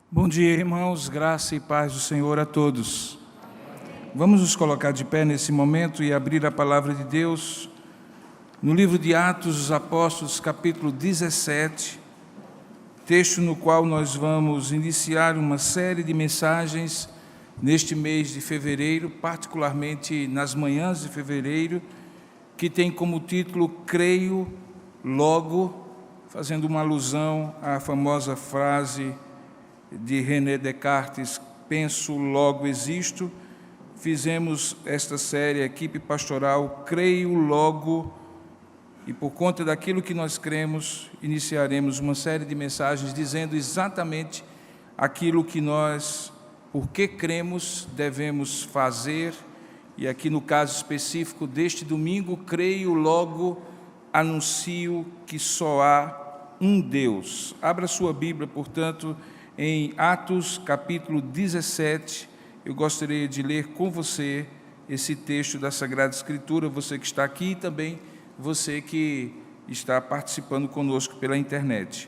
Bom dia, irmãos, graça e paz do Senhor a todos. Vamos nos colocar de pé nesse momento e abrir a palavra de Deus no livro de Atos dos Apóstolos, capítulo 17, texto no qual nós vamos iniciar uma série de mensagens neste mês de fevereiro, particularmente nas manhãs de fevereiro, que tem como título Creio Logo, fazendo uma alusão à famosa frase de René Descartes, penso, logo existo. Fizemos esta série, a equipe pastoral, Creio Logo, e por conta daquilo que nós cremos, iniciaremos uma série de mensagens dizendo exatamente aquilo que nós, porque cremos, devemos fazer, e aqui no caso específico deste domingo, Creio Logo, anuncio que só há um Deus. Abra sua Bíblia, portanto, em Atos, capítulo 17, eu gostaria de ler com você esse texto da Sagrada Escritura, você que está aqui e também você que está participando conosco pela internet.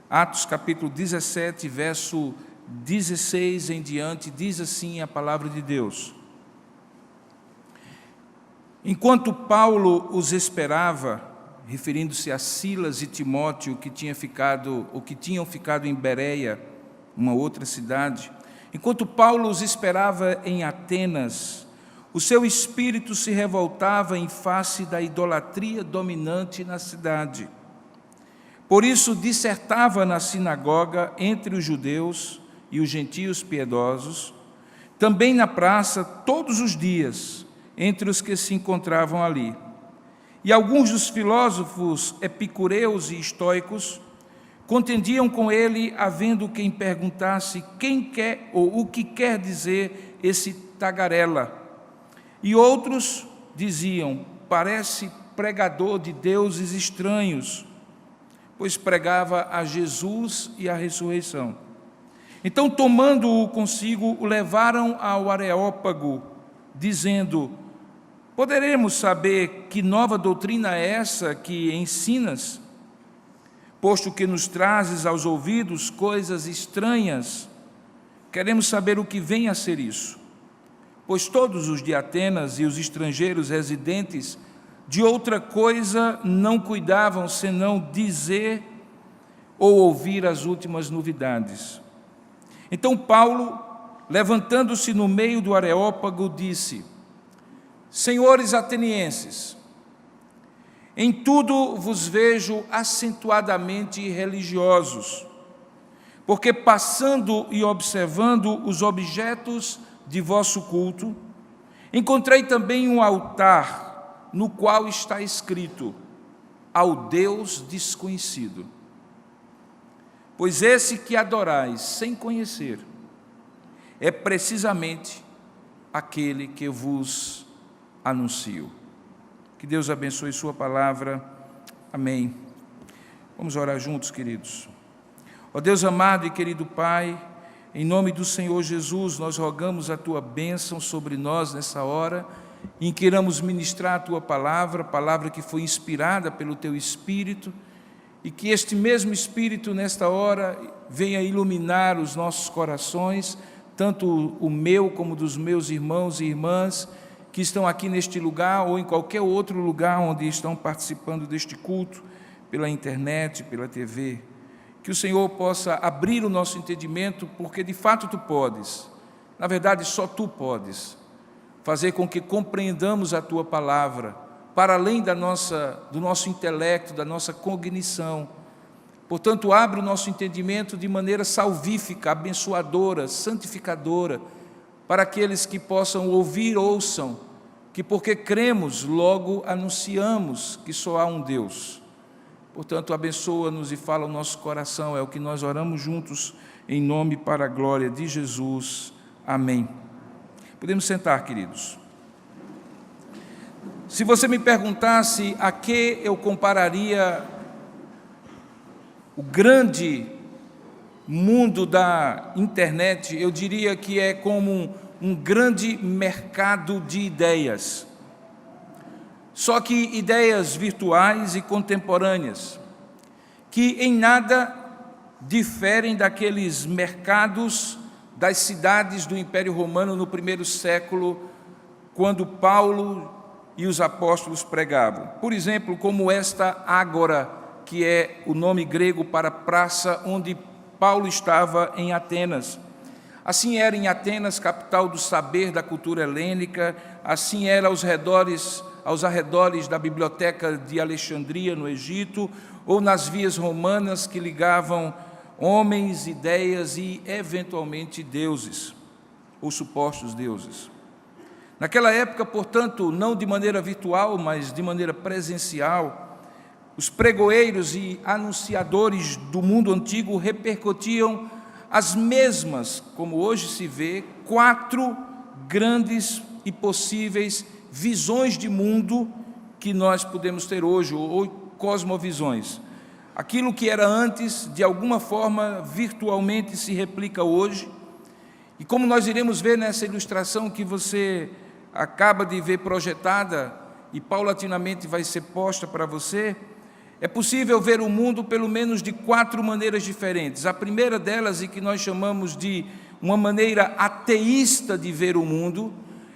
Atos, capítulo 17, verso 16 em diante, diz assim a palavra de Deus. Enquanto Paulo os esperava, referindo-se a Silas e Timóteo, que tinham ficado em Bereia, uma outra cidade. Enquanto Paulo os esperava em Atenas, o seu espírito se revoltava em face da idolatria dominante na cidade. Por isso dissertava na sinagoga entre os judeus e os gentios piedosos, também na praça todos os dias, entre os que se encontravam ali. E alguns dos filósofos epicureus e estoicos contendiam com ele, havendo quem perguntasse quem quer ou o que quer dizer esse tagarela. E outros diziam, parece pregador de deuses estranhos, pois pregava a Jesus e a ressurreição. Então, tomando-o consigo, o levaram ao Areópago, dizendo, poderemos saber que nova doutrina é essa que ensinas? Posto que nos trazes aos ouvidos coisas estranhas, queremos saber o que vem a ser isso. Pois todos os de Atenas e os estrangeiros residentes de outra coisa não cuidavam, senão dizer ou ouvir as últimas novidades. Então Paulo, levantando-se no meio do Areópago, disse, senhores atenienses, em tudo vos vejo acentuadamente religiosos, porque passando e observando os objetos de vosso culto, encontrei também um altar no qual está escrito, ao Deus desconhecido. Pois esse que adorais sem conhecer, é precisamente aquele que vos anuncio. Que Deus abençoe sua palavra. Amém. Vamos orar juntos, queridos. Ó Deus amado e querido Pai, em nome do Senhor Jesus, nós rogamos a Tua bênção sobre nós nessa hora, em que iremos ministrar a Tua palavra, palavra que foi inspirada pelo Teu Espírito, e que este mesmo Espírito, nesta hora, venha iluminar os nossos corações, tanto o meu como dos meus irmãos e irmãs, que estão aqui neste lugar ou em qualquer outro lugar onde estão participando deste culto, pela internet, pela TV, que o Senhor possa abrir o nosso entendimento, porque de fato Tu podes, na verdade só Tu podes, fazer com que compreendamos a Tua palavra, para além do nosso intelecto, da nossa cognição. Portanto, abre o nosso entendimento de maneira salvífica, abençoadora, santificadora, para aqueles que possam ouvir, ouçam, que porque cremos, logo anunciamos que só há um Deus. Portanto, abençoa-nos e fala o nosso coração, é o que nós oramos juntos, em nome para a glória de Jesus. Amém. Podemos sentar, queridos. Se você me perguntasse a que eu compararia o grande mundo da internet, eu diria que é como um grande mercado de ideias. Só que ideias virtuais e contemporâneas, que em nada diferem daqueles mercados das cidades do Império Romano no primeiro século, quando Paulo e os apóstolos pregavam. Por exemplo, como esta ágora, que é o nome grego para praça onde Paulo estava em Atenas. Assim era em Atenas, capital do saber da cultura helênica, assim era aos arredores da biblioteca de Alexandria, no Egito, ou nas vias romanas que ligavam homens, ideias e, eventualmente, deuses, ou supostos deuses. Naquela época, portanto, não de maneira virtual, mas de maneira presencial, os pregoeiros e anunciadores do mundo antigo repercutiam as mesmas, como hoje se vê, 4 grandes e possíveis visões de mundo que nós podemos ter hoje, ou cosmovisões. Aquilo que era antes, de alguma forma, virtualmente se replica hoje. E como nós iremos ver nessa ilustração que você acaba de ver projetada e paulatinamente vai ser posta para você, é possível ver o mundo pelo menos de 4 maneiras diferentes. A primeira delas, e que nós chamamos de uma maneira ateísta de ver o mundo,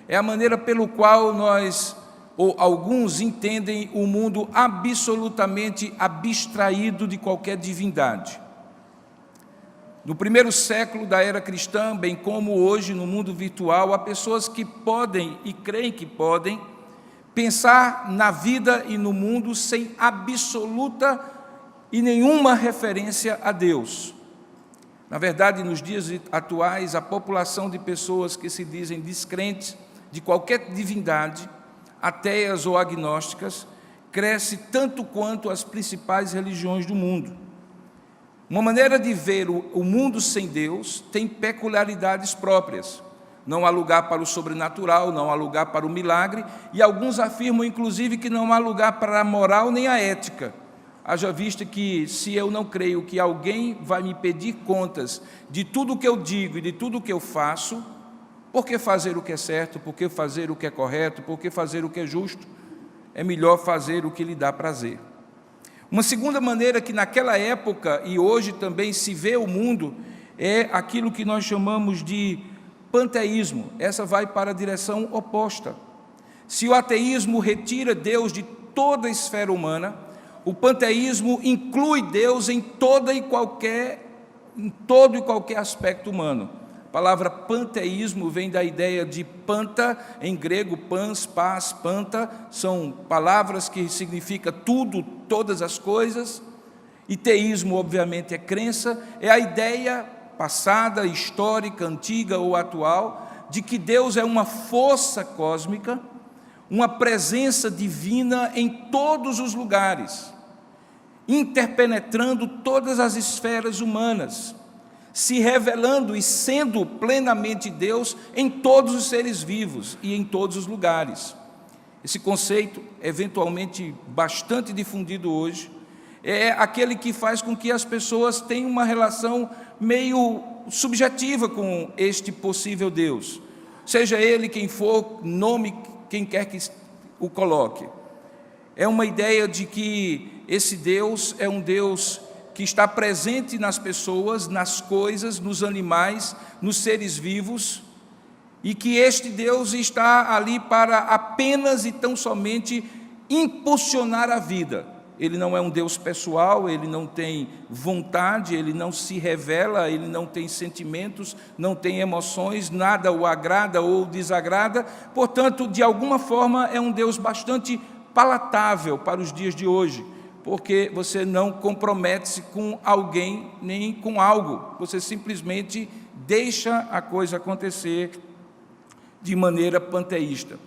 é a maneira pelo qual nós, ou alguns, entendem o mundo absolutamente abstraído de qualquer divindade. No primeiro século da era cristã, bem como hoje no mundo virtual, há pessoas que podem e creem que podem pensar na vida e no mundo sem absoluta e nenhuma referência a Deus. Na verdade, nos dias atuais, a população de pessoas que se dizem descrentes de qualquer divindade, ateias ou agnósticas, cresce tanto quanto as principais religiões do mundo. Uma maneira de ver o mundo sem Deus tem peculiaridades próprias. Não há lugar para o sobrenatural, não há lugar para o milagre, e alguns afirmam, inclusive, que não há lugar para a moral nem a ética. Haja vista que, se eu não creio que alguém vai me pedir contas de tudo o que eu digo e de tudo o que eu faço, por que fazer o que é certo, por que fazer o que é correto, por que fazer o que é justo? É melhor fazer o que lhe dá prazer. Uma segunda maneira que naquela época e hoje também se vê o mundo é aquilo que nós chamamos de panteísmo. Essa vai para a direção oposta. Se o ateísmo retira Deus de toda a esfera humana, o panteísmo inclui Deus em todo e qualquer aspecto humano. A palavra panteísmo vem da ideia de panta, em grego, pans, paz, panta, são palavras que significam tudo, todas as coisas, e teísmo, obviamente, é crença, é a ideia passada, histórica, antiga ou atual, de que Deus é uma força cósmica, uma presença divina em todos os lugares, interpenetrando todas as esferas humanas, se revelando e sendo plenamente Deus em todos os seres vivos e em todos os lugares. Esse conceito, eventualmente bastante difundido hoje, é aquele que faz com que as pessoas tenham uma relação meio subjetiva com este possível Deus. Seja ele quem for, nome quem quer que o coloque. É uma ideia de que esse Deus é um Deus que está presente nas pessoas, nas coisas, nos animais, nos seres vivos, e que este Deus está ali para apenas e tão somente impulsionar a vida. Ele não é um Deus pessoal, ele não tem vontade, ele não se revela, ele não tem sentimentos, não tem emoções, nada o agrada ou o desagrada. Portanto, de alguma forma, é um Deus bastante palatável para os dias de hoje, porque você não compromete-se com alguém nem com algo, você simplesmente deixa a coisa acontecer de maneira panteísta.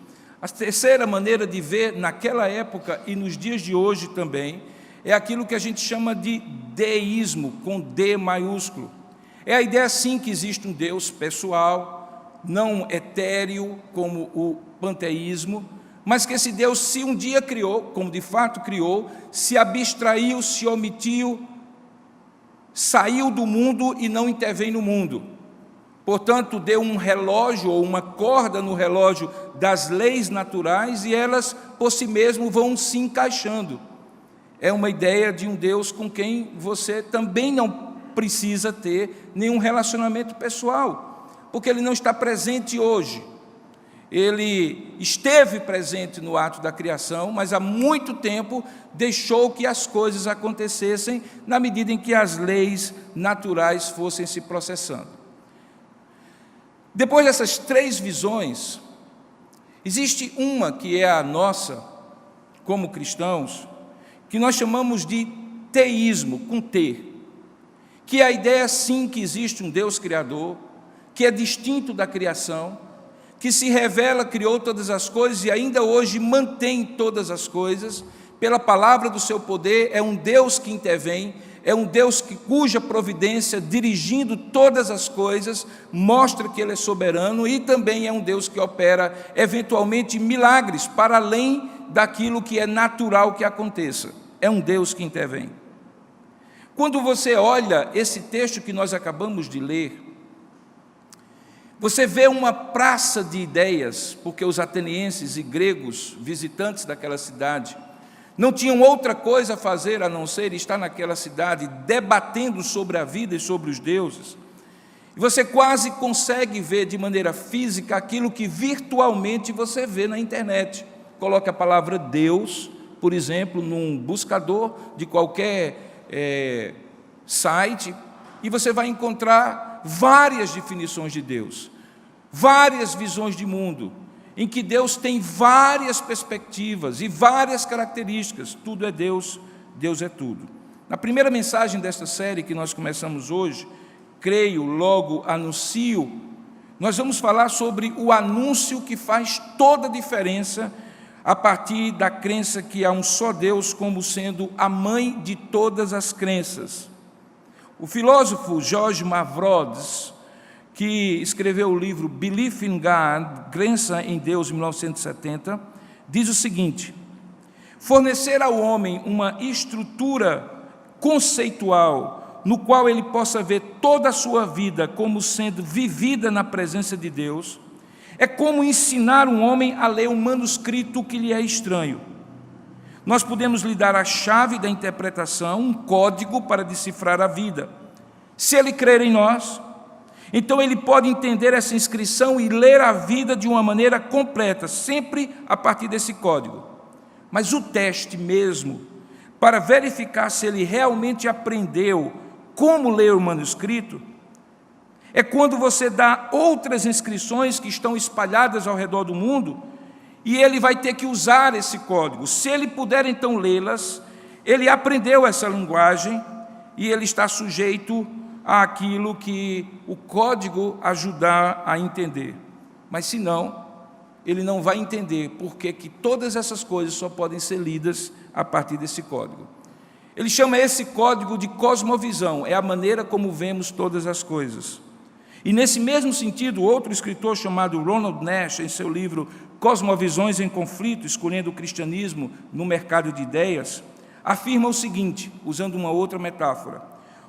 A terceira maneira de ver naquela época e nos dias de hoje também é aquilo que a gente chama de deísmo, com D maiúsculo. É a ideia sim que existe um Deus pessoal, não etéreo como o panteísmo, mas que esse Deus, se um dia criou, como de fato criou, se abstraiu, se omitiu, saiu do mundo e não intervém no mundo. Portanto, deu um relógio ou uma corda no relógio das leis naturais e elas, por si mesmo, vão se encaixando. É uma ideia de um Deus com quem você também não precisa ter nenhum relacionamento pessoal, porque ele não está presente hoje. Ele esteve presente no ato da criação, mas há muito tempo deixou que as coisas acontecessem na medida em que as leis naturais fossem se processando. Depois dessas três visões, existe uma que é a nossa, como cristãos, que nós chamamos de teísmo, com T, que é a ideia, sim, que existe um Deus criador, que é distinto da criação, que se revela, criou todas as coisas e ainda hoje mantém todas as coisas, pela palavra do seu poder, é um Deus que intervém, é um Deus cuja providência, dirigindo todas as coisas, mostra que Ele é soberano, e também é um Deus que opera, eventualmente, milagres, para além daquilo que é natural que aconteça. É um Deus que intervém. Quando você olha esse texto que nós acabamos de ler, você vê uma praça de ideias, porque os atenienses e gregos, visitantes daquela cidade, não tinham outra coisa a fazer a não ser estar naquela cidade debatendo sobre a vida e sobre os deuses. E você quase consegue ver de maneira física aquilo que virtualmente você vê na internet. Coloque a palavra Deus, por exemplo, num buscador de qualquer site, e você vai encontrar várias definições de Deus, várias visões de mundo, em que Deus tem várias perspectivas e várias características. Tudo é Deus, Deus é tudo. Na primeira mensagem desta série que nós começamos hoje, creio, logo anuncio, nós vamos falar sobre o anúncio que faz toda a diferença a partir da crença que há um só Deus como sendo a mãe de todas as crenças. O filósofo George Mavrodes, que escreveu o livro Belief in God, Crença em Deus, em 1970, diz o seguinte: fornecer ao homem uma estrutura conceitual no qual ele possa ver toda a sua vida como sendo vivida na presença de Deus, é como ensinar um homem a ler um manuscrito que lhe é estranho. Nós podemos lhe dar a chave da interpretação, um código para decifrar a vida. Se ele crer em nós, então ele pode entender essa inscrição e ler a vida de uma maneira completa, sempre a partir desse código. Mas o teste mesmo, para verificar se ele realmente aprendeu como ler o manuscrito, é quando você dá outras inscrições que estão espalhadas ao redor do mundo, e ele vai ter que usar esse código. Se ele puder então lê-las, ele aprendeu essa linguagem e ele está sujeito àquilo que o código ajudar a entender. Mas se não, ele não vai entender porque que todas essas coisas só podem ser lidas a partir desse código. Ele chama esse código de cosmovisão, é a maneira como vemos todas as coisas. E nesse mesmo sentido, outro escritor chamado Ronald Nash, em seu livro Cosmovisões em Conflito, escolhendo o cristianismo no mercado de ideias, afirma o seguinte, usando uma outra metáfora: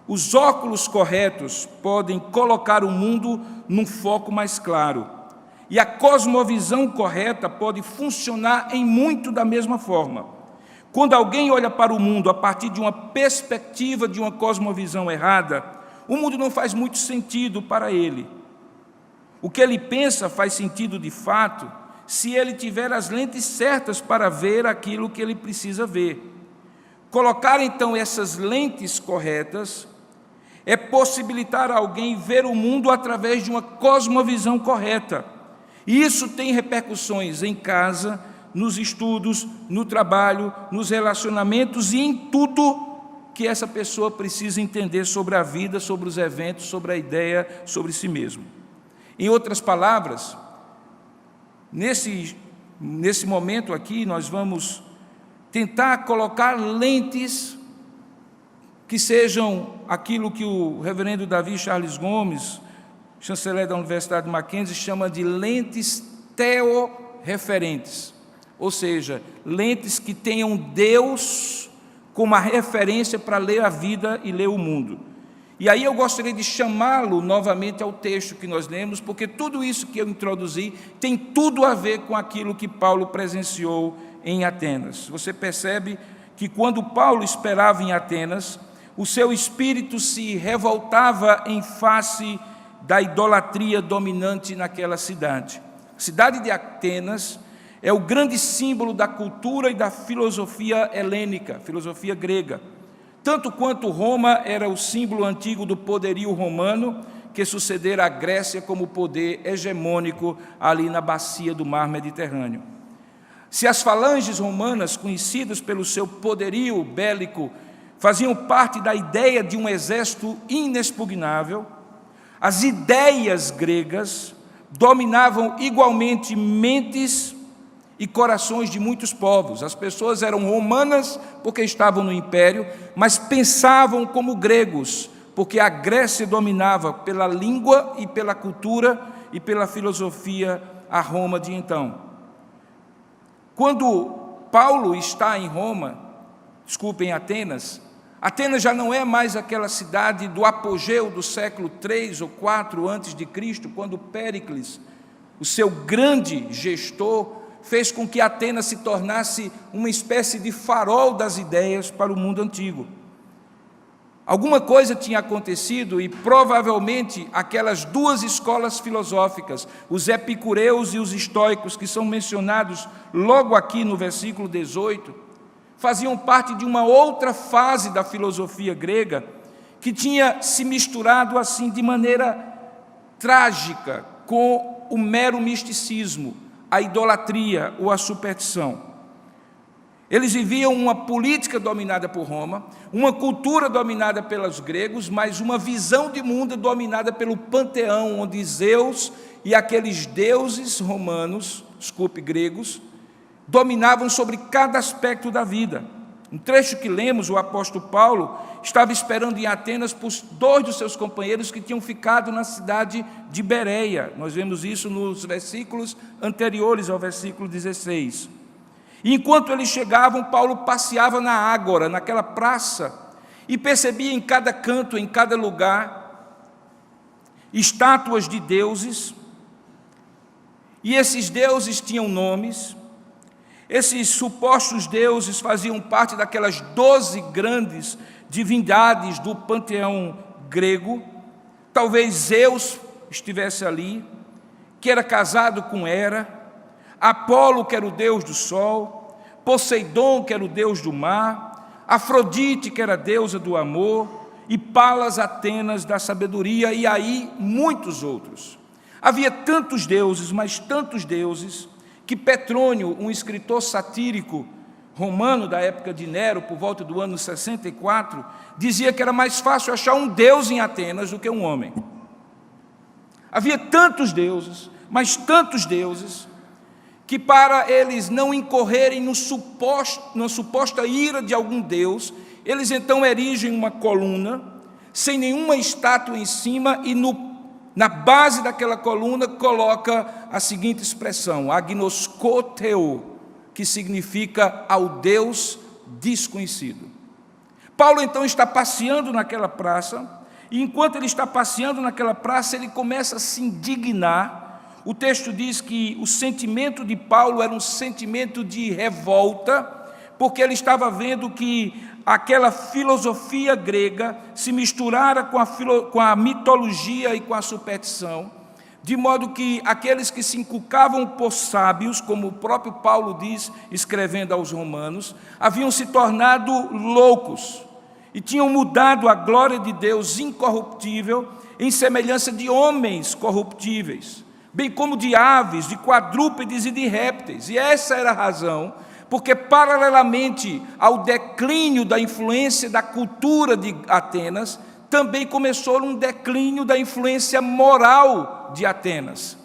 os óculos corretos podem colocar o mundo num foco mais claro, e a cosmovisão correta pode funcionar em muito da mesma forma. Quando alguém olha para o mundo a partir de uma perspectiva de uma cosmovisão errada, o mundo não faz muito sentido para ele. O que ele pensa faz sentido de fato se ele tiver as lentes certas para ver aquilo que ele precisa ver. Colocar então essas lentes corretas é possibilitar a alguém ver o mundo através de uma cosmovisão correta. E isso tem repercussões em casa, nos estudos, no trabalho, nos relacionamentos e em tudo que essa pessoa precisa entender sobre a vida, sobre os eventos, sobre a ideia, sobre si mesmo. Em outras palavras, nesse momento aqui, nós vamos tentar colocar lentes que sejam aquilo que o reverendo Davi Charles Gomes, chanceler da Universidade de Mackenzie, chama de lentes teorreferentes, ou seja, lentes que tenham Deus como a referência para ler a vida e ler o mundo. E aí eu gostaria de chamá-lo novamente ao texto que nós lemos, porque tudo isso que eu introduzi tem tudo a ver com aquilo que Paulo presenciou em Atenas. Você percebe que quando Paulo esperava em Atenas, o seu espírito se revoltava em face da idolatria dominante naquela cidade. A cidade de Atenas é o grande símbolo da cultura e da filosofia helênica, filosofia grega. Tanto quanto Roma era o símbolo antigo do poderio romano, que sucedera à Grécia como poder hegemônico ali na bacia do mar Mediterrâneo. Se as falanges romanas, conhecidas pelo seu poderio bélico, faziam parte da ideia de um exército inexpugnável, as ideias gregas dominavam igualmente mentes e corações de muitos povos. As pessoas eram romanas porque estavam no império, mas pensavam como gregos, porque a Grécia dominava pela língua e pela cultura e pela filosofia a Roma de então. Quando Paulo está em em Atenas, Atenas já não é mais aquela cidade do apogeu do século 3 ou 4 antes de Cristo, quando Péricles, o seu grande gestor, fez com que Atenas se tornasse uma espécie de farol das ideias para o mundo antigo. Alguma coisa tinha acontecido e provavelmente aquelas duas escolas filosóficas, os epicureus e os estoicos, que são mencionados logo aqui no versículo 18, faziam parte de uma outra fase da filosofia grega que tinha se misturado assim de maneira trágica com o mero misticismo, a idolatria ou a superstição. Eles viviam uma política dominada por Roma, uma cultura dominada pelos gregos, mas uma visão de mundo dominada pelo panteão, onde Zeus e aqueles deuses gregos, dominavam sobre cada aspecto da vida. Um trecho que lemos, o apóstolo Paulo estava esperando em Atenas por 2 dos seus companheiros que tinham ficado na cidade de Bereia. Nós vemos isso nos versículos anteriores ao versículo 16. E enquanto eles chegavam, Paulo passeava na Ágora, naquela praça, e percebia em cada canto, em cada lugar, estátuas de deuses, e esses deuses tinham nomes. Esses supostos deuses faziam parte daquelas 12 grandes divindades do panteão grego. Talvez Zeus estivesse ali, que era casado com Hera, Apolo, que era o deus do sol, Poseidon, que era o deus do mar, Afrodite, que era a deusa do amor, e Palas Atenas da sabedoria, e aí muitos outros. Havia tantos deuses, mas tantos deuses, que Petrônio, um escritor satírico romano da época de Nero, por volta do ano 64, dizia que era mais fácil achar um deus em Atenas do que um homem. Havia tantos deuses, mas tantos deuses, que para eles não incorrerem na suposta ira de algum deus, eles então erigem uma coluna, sem nenhuma estátua em cima, e na base daquela coluna coloca a seguinte expressão, agnoskoteo, que significa ao Deus desconhecido. Paulo então está passeando naquela praça, e enquanto ele está passeando naquela praça, ele começa a se indignar. O texto diz que o sentimento de Paulo era um sentimento de revolta, porque ele estava vendo que aquela filosofia grega se misturara com a mitologia e com a superstição, de modo que aqueles que se inculcavam por sábios, como o próprio Paulo diz, escrevendo aos Romanos, haviam se tornado loucos e tinham mudado a glória de Deus incorruptível em semelhança de homens corruptíveis, bem como de aves, de quadrúpedes e de répteis. E essa era a razão, porque paralelamente ao declínio da influência da cultura de Atenas, também começou um declínio da influência moral de Atenas.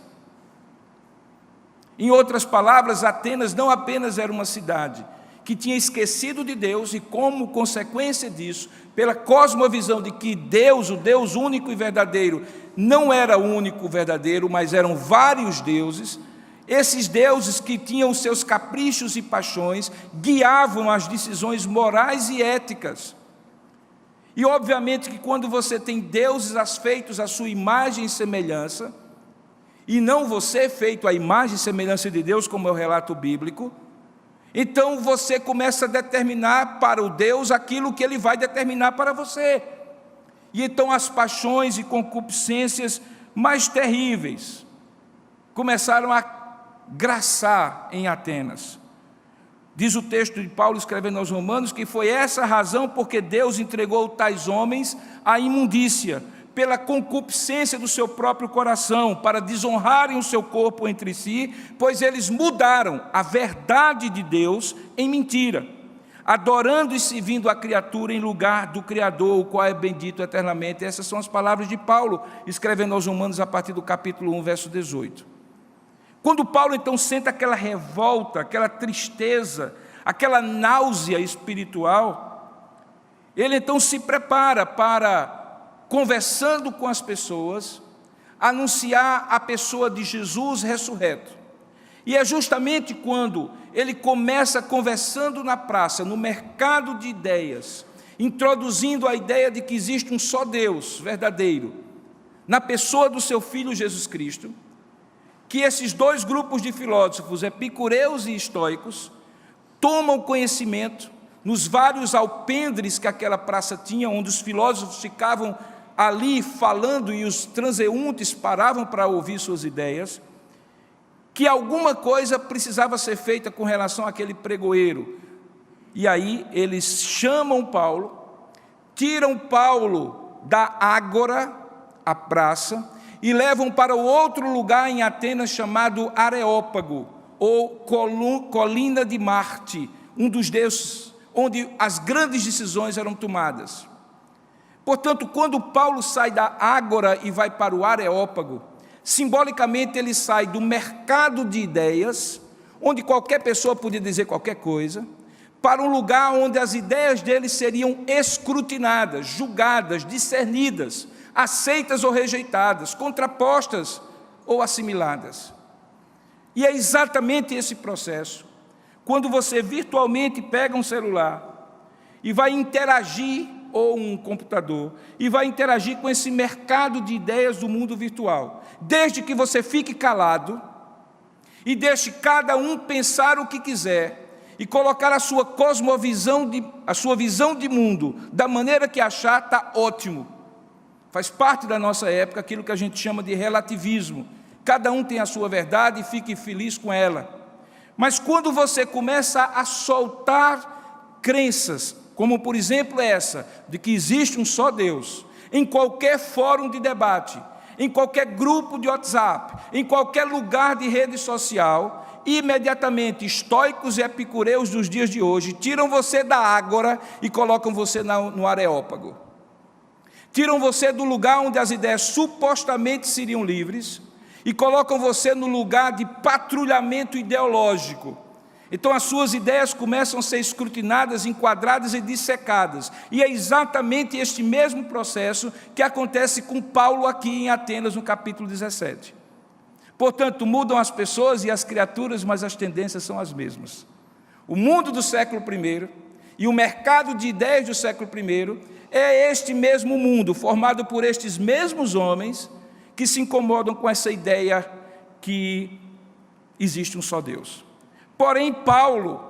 Em outras palavras, Atenas não apenas era uma cidade que tinha esquecido de Deus e, como consequência disso, pela cosmovisão de que Deus, o Deus único e verdadeiro, não era o único verdadeiro, mas eram vários deuses. Esses deuses que tinham seus caprichos e paixões guiavam as decisões morais e éticas. E obviamente que quando você tem deuses feitos à sua imagem e semelhança, e não você feito à imagem e semelhança de Deus, como é o relato bíblico, Então você começa a determinar para o Deus aquilo que Ele vai determinar para você. E então as paixões e concupiscências mais terríveis começaram a graçar em Atenas. Diz o texto de Paulo escrevendo aos Romanos que foi essa a razão porque Deus entregou tais homens à imundícia, pela concupiscência do seu próprio coração, para desonrarem o seu corpo entre si, pois eles mudaram a verdade de Deus em mentira, adorando e servindo a criatura em lugar do Criador, o qual é bendito eternamente. Essas são as palavras de Paulo, escrevendo aos Romanos a partir do capítulo 1, verso 18. Quando Paulo então sente aquela revolta, aquela tristeza, aquela náusea espiritual, ele então se prepara para, conversando com as pessoas, anunciar a pessoa de Jesus ressurreto. E é justamente quando ele começa conversando na praça, no mercado de ideias, introduzindo a ideia de que existe um só Deus verdadeiro, na pessoa do seu Filho Jesus Cristo, que esses dois grupos de filósofos, epicureus e estoicos, tomam conhecimento nos vários alpendres que aquela praça tinha, onde os filósofos ficavam ali falando e os transeuntes paravam para ouvir suas ideias, que alguma coisa precisava ser feita com relação àquele pregoeiro. E aí eles chamam Paulo, tiram Paulo da ágora, a praça, e levam para o outro lugar em Atenas chamado Areópago, ou Colina de Marte, um dos deuses onde as grandes decisões eram tomadas. Portanto, quando Paulo sai da ágora e vai para o Areópago, simbolicamente ele sai do mercado de ideias, onde qualquer pessoa podia dizer qualquer coisa, para um lugar onde as ideias dele seriam escrutinadas, julgadas, discernidas, aceitas ou rejeitadas, contrapostas ou assimiladas. E é exatamente esse processo, quando você virtualmente pega um celular e vai interagir, ou um computador, e vai interagir com esse mercado de ideias do mundo virtual, desde que você fique calado e deixe cada um pensar o que quiser e colocar a sua cosmovisão, a sua visão de mundo da maneira que achar, está ótimo. Faz parte da nossa época aquilo que a gente chama de relativismo. Cada um tem a sua verdade e fique feliz com ela. Mas quando você começa a soltar crenças, como por exemplo essa, de que existe um só Deus, em qualquer fórum de debate, em qualquer grupo de WhatsApp, em qualquer lugar de rede social, imediatamente estoicos e epicureus dos dias de hoje tiram você da ágora e colocam você no Areópago. Tiram você do lugar onde as ideias supostamente seriam livres e colocam você no lugar de patrulhamento ideológico. Então as suas ideias começam a ser escrutinadas, enquadradas e dissecadas. E é exatamente este mesmo processo que acontece com Paulo aqui em Atenas, no capítulo 17. Portanto, mudam as pessoas e as criaturas, mas as tendências são as mesmas. O mundo do século I e o mercado de ideias do século I é este mesmo mundo, formado por estes mesmos homens que se incomodam com essa ideia que existe um só Deus. Porém, Paulo,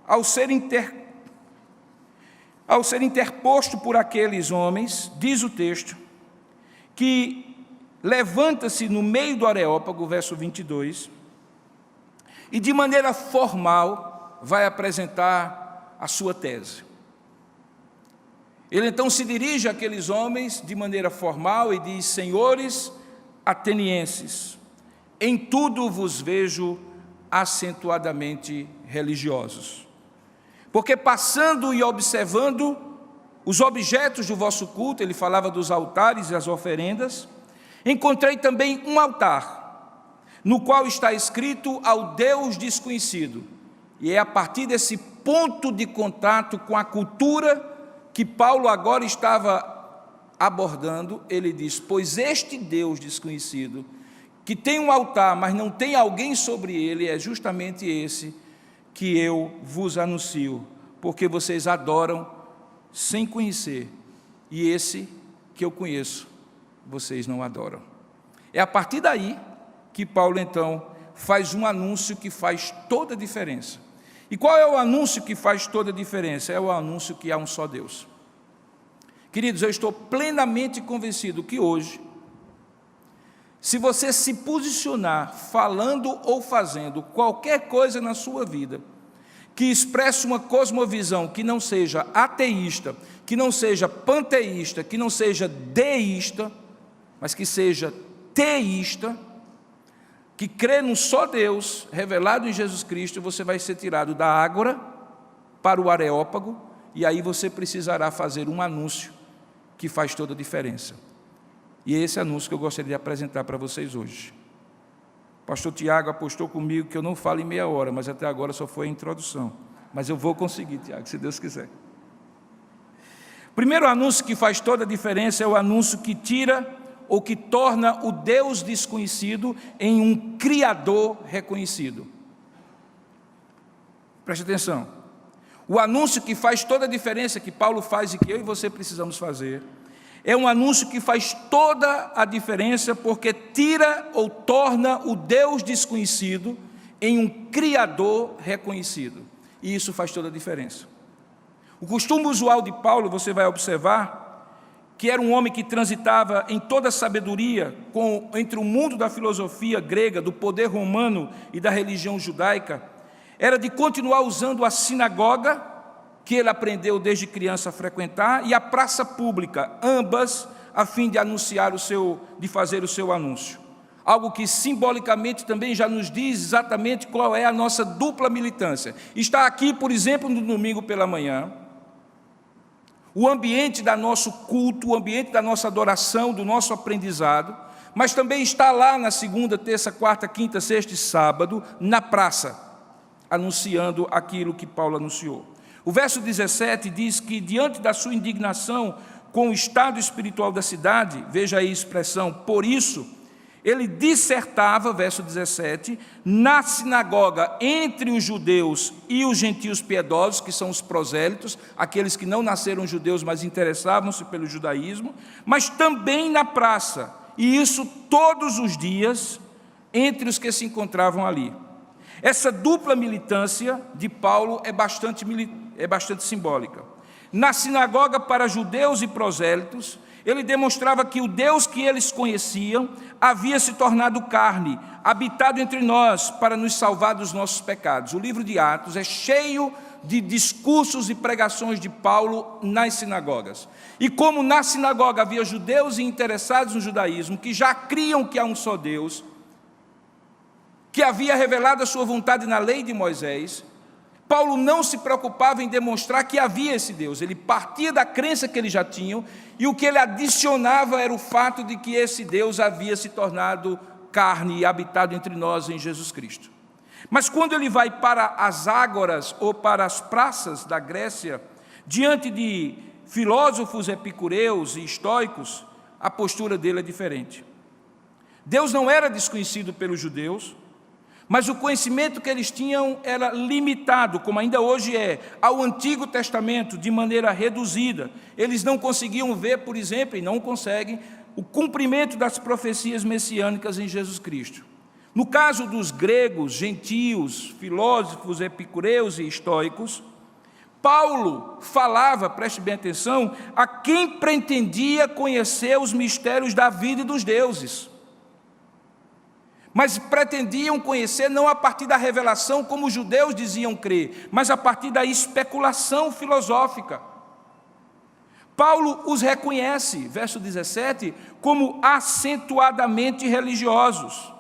ao ser interposto por aqueles homens, diz o texto, que levanta-se no meio do Areópago, verso 22, e de maneira formal vai apresentar a sua tese. Ele então se dirige àqueles homens de maneira formal e diz: senhores atenienses, em tudo vos vejo acentuadamente religiosos, porque passando e observando os objetos do vosso culto, ele falava dos altares e as oferendas, encontrei também um altar, no qual está escrito ao Deus desconhecido, e é a partir desse ponto de contato com a cultura que Paulo agora estava abordando. Ele diz: pois este Deus desconhecido, que tem um altar, mas não tem alguém sobre ele, é justamente esse que eu vos anuncio, porque vocês adoram sem conhecer, e esse que eu conheço, vocês não adoram. É a partir daí que Paulo então faz um anúncio que faz toda a diferença. E qual é o anúncio que faz toda a diferença? É o anúncio que há um só Deus. Queridos, eu estou plenamente convencido que hoje, se você se posicionar falando ou fazendo qualquer coisa na sua vida que expresse uma cosmovisão que não seja ateísta, que não seja panteísta, que não seja deísta, mas que seja teísta, que crê num só Deus revelado em Jesus Cristo, você vai ser tirado da ágora para o areópago, e aí você precisará fazer um anúncio que faz toda a diferença. E é esse anúncio que eu gostaria de apresentar para vocês hoje. O pastor Tiago apostou comigo que eu não falo em meia hora, mas até agora só foi a introdução. Mas eu vou conseguir, Tiago, se Deus quiser. O primeiro anúncio que faz toda a diferença é o anúncio que tira ou que torna o Deus desconhecido em um Criador reconhecido. Preste atenção. O anúncio que faz toda a diferença, que Paulo faz e que eu e você precisamos fazer, é um anúncio que faz toda a diferença, porque tira ou torna o Deus desconhecido em um Criador reconhecido. E isso faz toda a diferença. O costume usual de Paulo, você vai observar, que era um homem que transitava em toda a sabedoria entre o mundo da filosofia grega, do poder romano e da religião judaica, era de continuar usando a sinagoga, que ele aprendeu desde criança a frequentar, e a praça pública, ambas a fim de anunciar de fazer o seu anúncio. Algo que simbolicamente também já nos diz exatamente qual é a nossa dupla militância. Está aqui, por exemplo, no domingo pela manhã, o ambiente do nosso culto, o ambiente da nossa adoração, do nosso aprendizado, mas também está lá na segunda, terça, quarta, quinta, sexta e sábado, na praça, anunciando aquilo que Paulo anunciou. O verso 17 diz que, diante da sua indignação com o estado espiritual da cidade, veja aí a expressão, por isso, ele dissertava, verso 17, na sinagoga entre os judeus e os gentios piedosos, que são os prosélitos, aqueles que não nasceram judeus, mas interessavam-se pelo judaísmo, mas também na praça, e isso todos os dias, entre os que se encontravam ali. Essa dupla militância de Paulo é bastante simbólica. Na sinagoga para judeus e prosélitos, ele demonstrava que o Deus que eles conheciam havia se tornado carne, habitado entre nós para nos salvar dos nossos pecados. O livro de Atos é cheio de discursos e pregações de Paulo nas sinagogas. E como na sinagoga havia judeus e interessados no judaísmo, que já criam que há um só Deus, que havia revelado a sua vontade na lei de Moisés, Paulo não se preocupava em demonstrar que havia esse Deus. Ele partia da crença que eles já tinham, e o que ele adicionava era o fato de que esse Deus havia se tornado carne e habitado entre nós em Jesus Cristo. Mas quando ele vai para as ágoras ou para as praças da Grécia, diante de filósofos epicureus e estoicos, a postura dele é diferente. Deus não era desconhecido pelos judeus, mas o conhecimento que eles tinham era limitado, como ainda hoje é, ao Antigo Testamento, de maneira reduzida. Eles não conseguiam ver, por exemplo, e não conseguem, o cumprimento das profecias messiânicas em Jesus Cristo. No caso dos gregos, gentios, filósofos, epicureus e estoicos, Paulo falava, preste bem atenção, a quem pretendia conhecer os mistérios da vida e dos deuses. Mas pretendiam conhecer não a partir da revelação, como os judeus diziam crer, mas a partir da especulação filosófica. Paulo os reconhece, verso 17, como acentuadamente religiosos.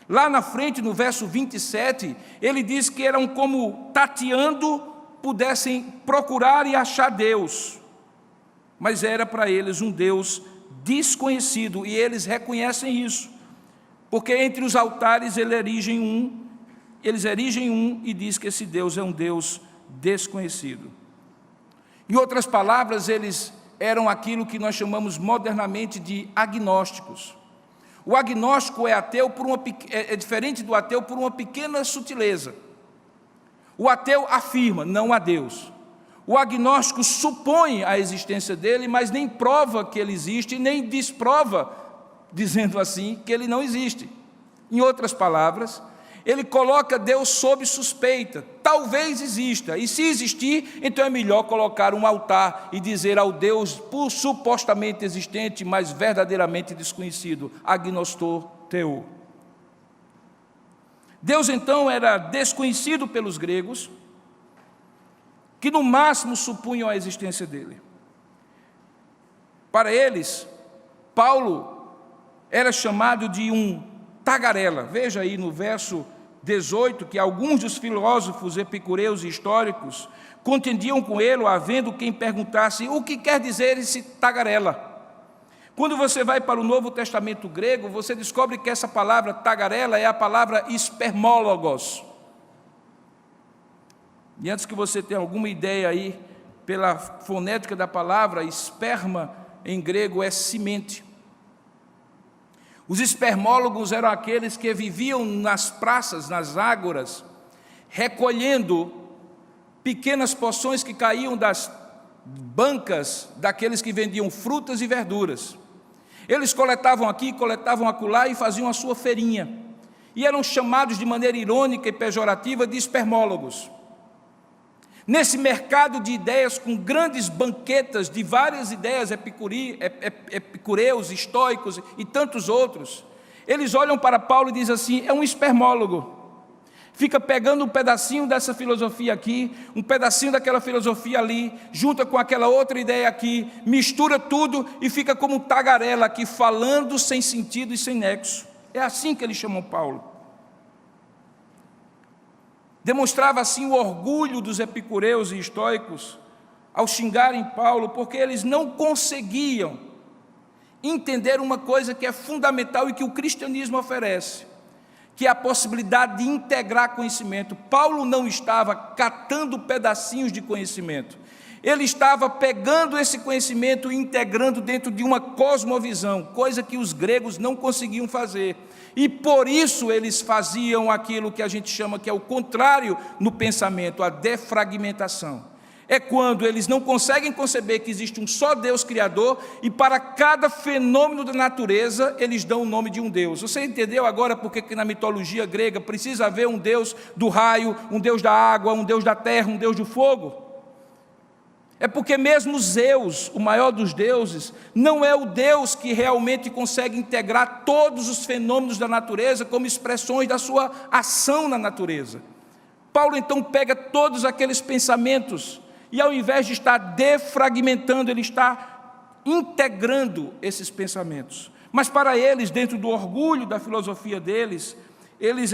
Lá na frente, no verso 27, ele diz que eram como tateando, pudessem procurar e achar Deus. Mas era para eles um Deus desconhecido, e eles reconhecem isso. Porque entre os altares eles erigem um e diz que esse Deus é um Deus desconhecido. Em outras palavras, eles eram aquilo que nós chamamos modernamente de agnósticos. O agnóstico é ateu é diferente do ateu por uma pequena sutileza. O ateu afirma, não há Deus. O agnóstico supõe a existência dele, mas nem prova que ele existe, nem desprova, dizendo assim, que ele não existe. Em outras palavras, ele coloca Deus sob suspeita. Talvez exista, e se existir, então é melhor colocar um altar e dizer ao Deus supostamente existente, mas verdadeiramente desconhecido, agnostor teu. Deus então era desconhecido pelos gregos, que no máximo supunham a existência dele. Para eles, Paulo era chamado de um tagarela. Veja aí no verso 18, que alguns dos filósofos epicureus e históricos contendiam com ele, havendo quem perguntasse o que quer dizer esse tagarela. Quando você vai para o Novo Testamento grego, você descobre que essa palavra tagarela é a palavra espermólogos. E antes que você tenha alguma ideia aí, pela fonética da palavra, esperma em grego é semente. Os espermólogos eram aqueles que viviam nas praças, nas ágoras, recolhendo pequenas porções que caíam das bancas daqueles que vendiam frutas e verduras. Eles coletavam aqui, coletavam acolá e faziam a sua feirinha. E eram chamados de maneira irônica e pejorativa de espermólogos. Nesse mercado de ideias, com grandes banquetas de várias ideias epicureus, estoicos e tantos outros, eles olham para Paulo e dizem assim: é um espermólogo. Fica pegando um pedacinho dessa filosofia aqui, um pedacinho daquela filosofia ali, junta com aquela outra ideia aqui, mistura tudo e fica como um tagarela aqui, falando sem sentido e sem nexo. É assim que eles chamam Paulo. Demonstrava assim o orgulho dos epicureus e estoicos ao xingarem Paulo, porque eles não conseguiam entender uma coisa que é fundamental e que o cristianismo oferece, que é a possibilidade de integrar conhecimento. Paulo não estava catando pedacinhos de conhecimento, ele estava pegando esse conhecimento e integrando dentro de uma cosmovisão, coisa que os gregos não conseguiam fazer. E por isso eles faziam aquilo que a gente chama que é o contrário no pensamento, a defragmentação. É quando eles não conseguem conceber que existe um só Deus Criador e para cada fenômeno da natureza eles dão o nome de um Deus. Você entendeu agora porque que na mitologia grega precisa haver um Deus do raio, um Deus da água, um Deus da terra, um Deus do fogo? É porque mesmo Zeus, o maior dos deuses, não é o Deus que realmente consegue integrar todos os fenômenos da natureza como expressões da sua ação na natureza. Paulo então pega todos aqueles pensamentos e ao invés de estar defragmentando, ele está integrando esses pensamentos. Mas para eles, dentro do orgulho da filosofia deles, eles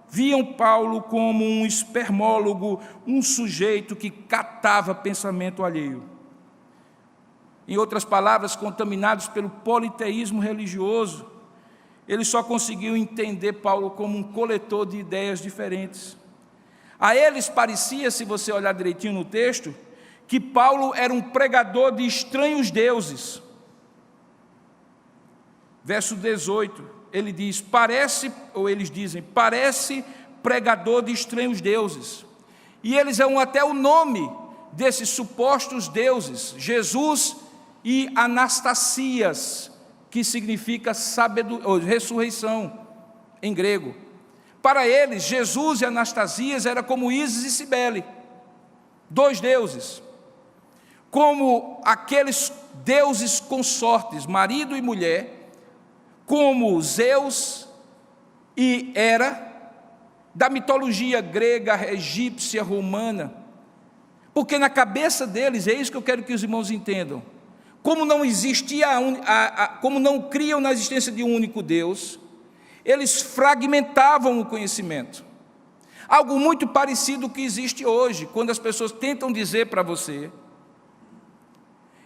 viam Paulo como um espermólogo, um sujeito que catava pensamento alheio. Em outras palavras, contaminados pelo politeísmo religioso, eles só conseguiam entender Paulo como um coletor de ideias diferentes. A eles parecia, se você olhar direitinho no texto, que Paulo era um pregador de estranhos deuses. Verso 18. Ele diz, eles dizem, parece pregador de estranhos deuses. E eles dão até o nome desses supostos deuses, Jesus e Anastasias, que significa ressurreição em grego. Para eles, Jesus e Anastasias era como Ísis e Cibele, dois deuses. Como aqueles deuses consortes, marido e mulher, como Zeus e Hera, da mitologia grega, egípcia, romana, porque na cabeça deles, é isso que eu quero que os irmãos entendam, como não existia, como não criam na existência de um único Deus, eles fragmentavam o conhecimento, algo muito parecido com o que existe hoje, quando as pessoas tentam dizer para você,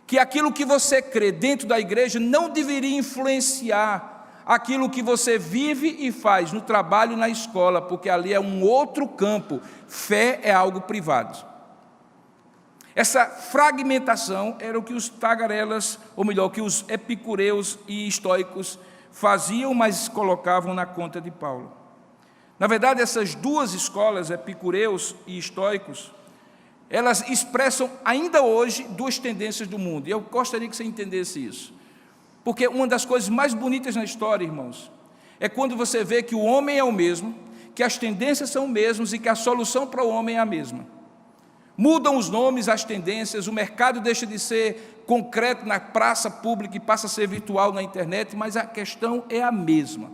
que aquilo que você crê dentro da igreja não deveria influenciar aquilo que você vive e faz no trabalho e na escola, porque ali é um outro campo, fé é algo privado. Essa fragmentação era o que os tagarelas, ou melhor, que os epicureus e estoicos faziam, mas colocavam na conta de Paulo. Na verdade, essas duas escolas, epicureus e estoicos, elas expressam ainda hoje duas tendências do mundo, e eu gostaria que você entendesse isso, porque uma das coisas mais bonitas na história, irmãos, é quando você vê que o homem é o mesmo, que as tendências são as mesmas e que a solução para o homem é a mesma. Mudam os nomes, as tendências, o mercado deixa de ser concreto na praça pública e passa a ser virtual na internet, mas a questão é a mesma.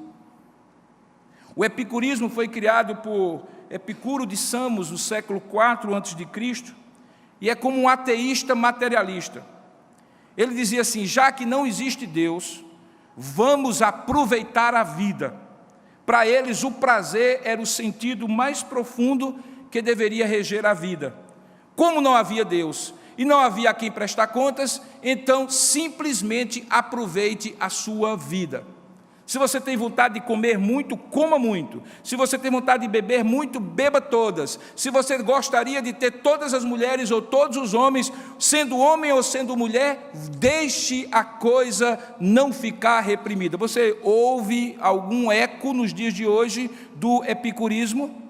O epicurismo foi criado por Epicuro de Samos no século IV a.C., e é como um ateísta materialista. Ele dizia assim: já que não existe Deus, vamos aproveitar a vida. Para eles, o prazer era o sentido mais profundo que deveria reger a vida. Como não havia Deus e não havia a quem prestar contas, então simplesmente aproveite a sua vida. Se você tem vontade de comer muito, coma muito. Se você tem vontade de beber muito, beba todas. Se você gostaria de ter todas as mulheres ou todos os homens, sendo homem ou sendo mulher, deixe a coisa não ficar reprimida. Você ouve algum eco nos dias de hoje do epicurismo?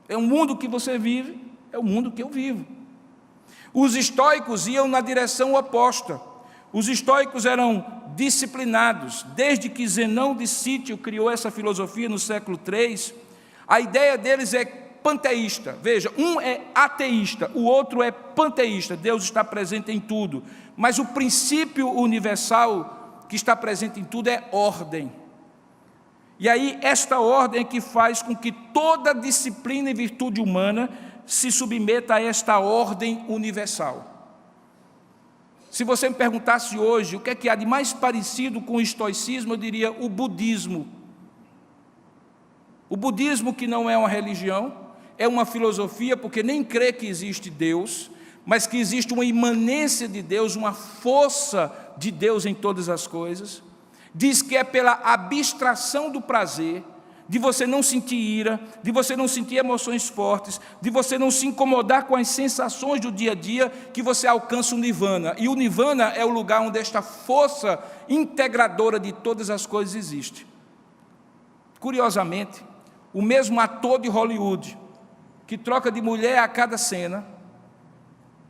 É o mundo que você vive, é o mundo que eu vivo. Os estoicos iam na direção oposta. Os estoicos eram disciplinados. Desde que Zenão de Cítio criou essa filosofia no século III, a ideia deles é panteísta. Veja, um é ateísta, o outro é panteísta. Deus está presente em tudo. Mas o princípio universal que está presente em tudo é ordem. E aí, esta ordem é que faz com que toda disciplina e virtude humana se submeta a esta ordem universal. Se você me perguntasse hoje o que é que há de mais parecido com o estoicismo, eu diria o budismo. O budismo, que não é uma religião, é uma filosofia, porque nem crê que existe Deus, mas que existe uma imanência de Deus, uma força de Deus em todas as coisas. Diz que é pela abstração do prazer, de você não sentir ira, de você não sentir emoções fortes, de você não se incomodar com as sensações do dia a dia, que você alcança o nirvana. E o nirvana é o lugar onde esta força integradora de todas as coisas existe. Curiosamente, o mesmo ator de Hollywood, que troca de mulher a cada cena,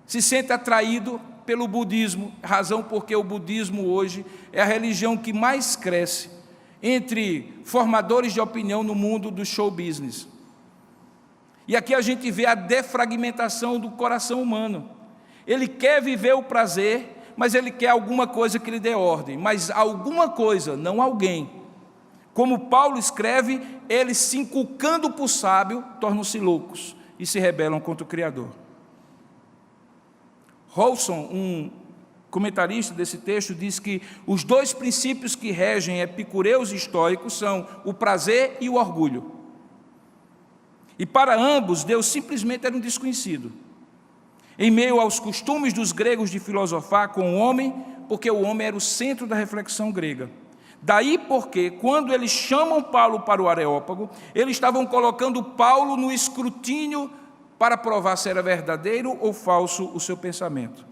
se sente atraído pelo budismo, razão porque o budismo hoje é a religião que mais cresce entre formadores de opinião no mundo do show business. E aqui a gente vê a defragmentação do coração humano. Ele quer viver o prazer, mas ele quer alguma coisa que lhe dê ordem, mas alguma coisa, não alguém. Como Paulo escreve, eles se inculcando por sábio, tornam-se loucos e se rebelam contra o Criador. Rawson, um comentarista desse texto, diz que os dois princípios que regem epicureus e estoicos são o prazer e o orgulho. E para ambos, Deus simplesmente era um desconhecido. Em meio aos costumes dos gregos de filosofar com o homem, porque o homem era o centro da reflexão grega. Daí porque, quando eles chamam Paulo para o Areópago, eles estavam colocando Paulo no escrutínio para provar se era verdadeiro ou falso o seu pensamento.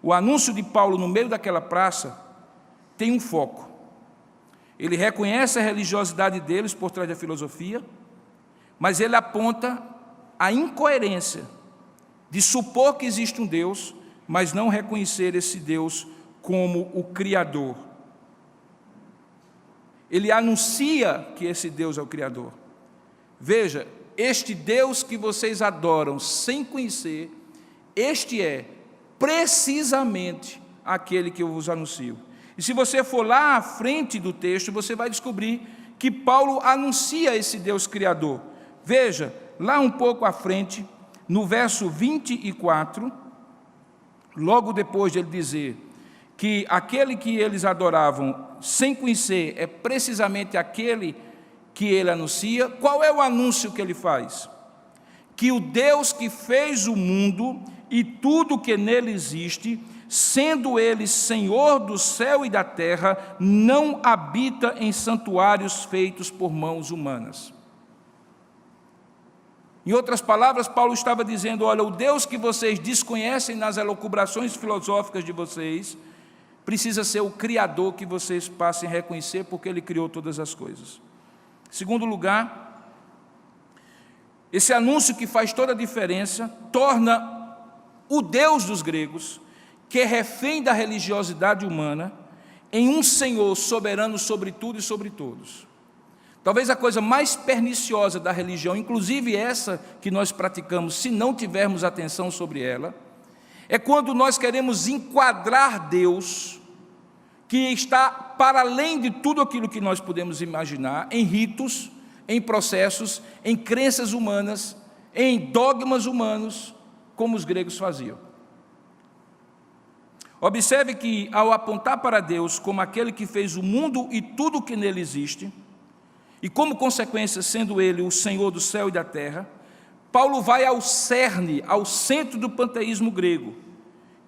O anúncio de Paulo no meio daquela praça tem um foco. Ele reconhece a religiosidade deles por trás da filosofia, mas ele aponta a incoerência de supor que existe um Deus, mas não reconhecer esse Deus como o Criador. Ele anuncia que esse Deus é o Criador. Veja, este Deus que vocês adoram sem conhecer, este é precisamente aquele que eu vos anuncio. E se você for lá à frente do texto, você vai descobrir que Paulo anuncia esse Deus Criador. Veja, lá um pouco à frente, no verso 24, logo depois de ele dizer que aquele que eles adoravam sem conhecer é precisamente aquele que ele anuncia, qual é o anúncio que ele faz? Que o Deus que fez o mundo e tudo que nele existe, sendo ele Senhor do céu e da terra, não habita em santuários feitos por mãos humanas. Em outras palavras, Paulo estava dizendo: olha, o Deus que vocês desconhecem nas elucubrações filosóficas de vocês, precisa ser o Criador que vocês passem a reconhecer, porque Ele criou todas as coisas. Em segundo lugar, esse anúncio que faz toda a diferença, torna o Deus dos gregos, que é refém da religiosidade humana, em um Senhor soberano sobre tudo e sobre todos. Talvez a coisa mais perniciosa da religião, inclusive essa que nós praticamos, se não tivermos atenção sobre ela, é quando nós queremos enquadrar Deus, que está para além de tudo aquilo que nós podemos imaginar, em ritos, em processos, em crenças humanas, em dogmas humanos, como os gregos faziam. Observe que, ao apontar para Deus como aquele que fez o mundo e tudo o que nele existe, e como consequência sendo Ele o Senhor do céu e da terra, Paulo vai ao cerne, ao centro do panteísmo grego,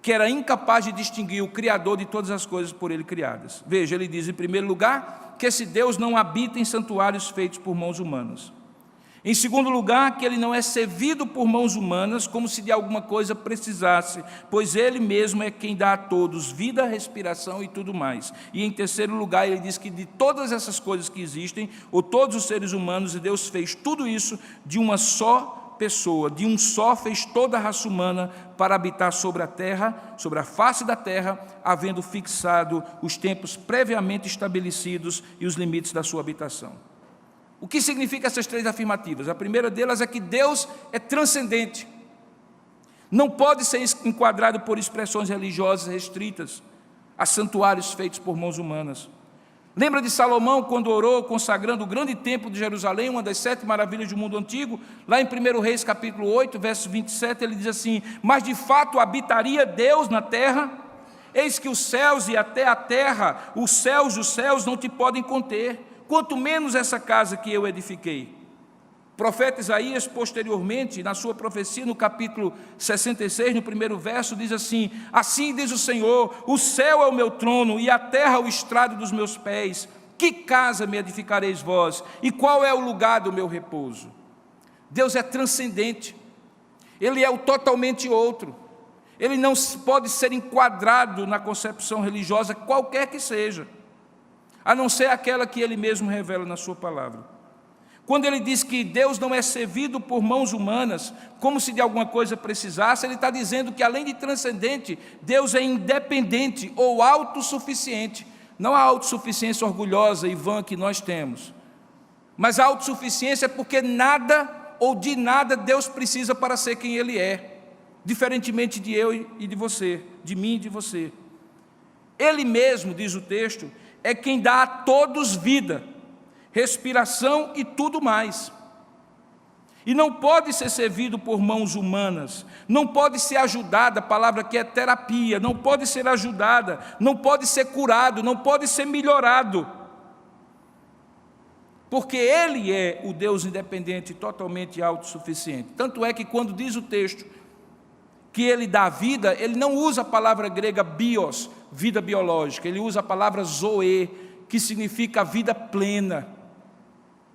que era incapaz de distinguir o Criador de todas as coisas por Ele criadas. Veja, ele diz, em primeiro lugar, que esse Deus não habita em santuários feitos por mãos humanas. Em segundo lugar, que Ele não é servido por mãos humanas, como se de alguma coisa precisasse, pois Ele mesmo é quem dá a todos vida, respiração e tudo mais. E em terceiro lugar, ele diz que de todas essas coisas que existem, ou todos os seres humanos, Deus fez tudo isso de uma só pessoa, de um só fez toda a raça humana para habitar sobre a terra, sobre a face da terra, havendo fixado os tempos previamente estabelecidos e os limites da sua habitação. O que significa essas três afirmativas? A primeira delas é que Deus é transcendente, não pode ser enquadrado por expressões religiosas restritas a santuários feitos por mãos humanas. Lembra de Salomão, quando orou, consagrando o grande templo de Jerusalém, uma das 7 maravilhas do mundo antigo? Lá em 1 Reis, capítulo 8, verso 27, ele diz assim, mas de fato habitaria Deus na terra? Eis que os céus e até a terra, os céus dos céus não te podem conter, quanto menos essa casa que eu edifiquei. O profeta Isaías, posteriormente, na sua profecia, no capítulo 66, no primeiro verso, diz assim, assim diz o Senhor, o céu é o meu trono e a terra o estrado dos meus pés. Que casa me edificareis vós? E qual é o lugar do meu repouso? Deus é transcendente, Ele é o totalmente outro. Ele não pode ser enquadrado na concepção religiosa, qualquer que seja, a não ser aquela que Ele mesmo revela na sua palavra. Quando ele diz que Deus não é servido por mãos humanas, como se de alguma coisa precisasse, ele está dizendo que, além de transcendente, Deus é independente ou autossuficiente. Não a autossuficiência orgulhosa e vã que nós temos, mas a autossuficiência é porque nada ou de nada Deus precisa para ser quem Ele é, diferentemente de eu e de você, de mim e de você. Ele mesmo, diz o texto, é quem dá a todos vida, respiração e tudo mais. E não pode ser servido por mãos humanas, não pode ser ajudada, a palavra que é terapia, não pode ser ajudada, não pode ser curado, não pode ser melhorado, porque Ele é o Deus independente e totalmente autossuficiente. Tanto é que quando diz o texto que Ele dá vida, Ele não usa a palavra grega bios, vida biológica, Ele usa a palavra zoe, que significa vida plena,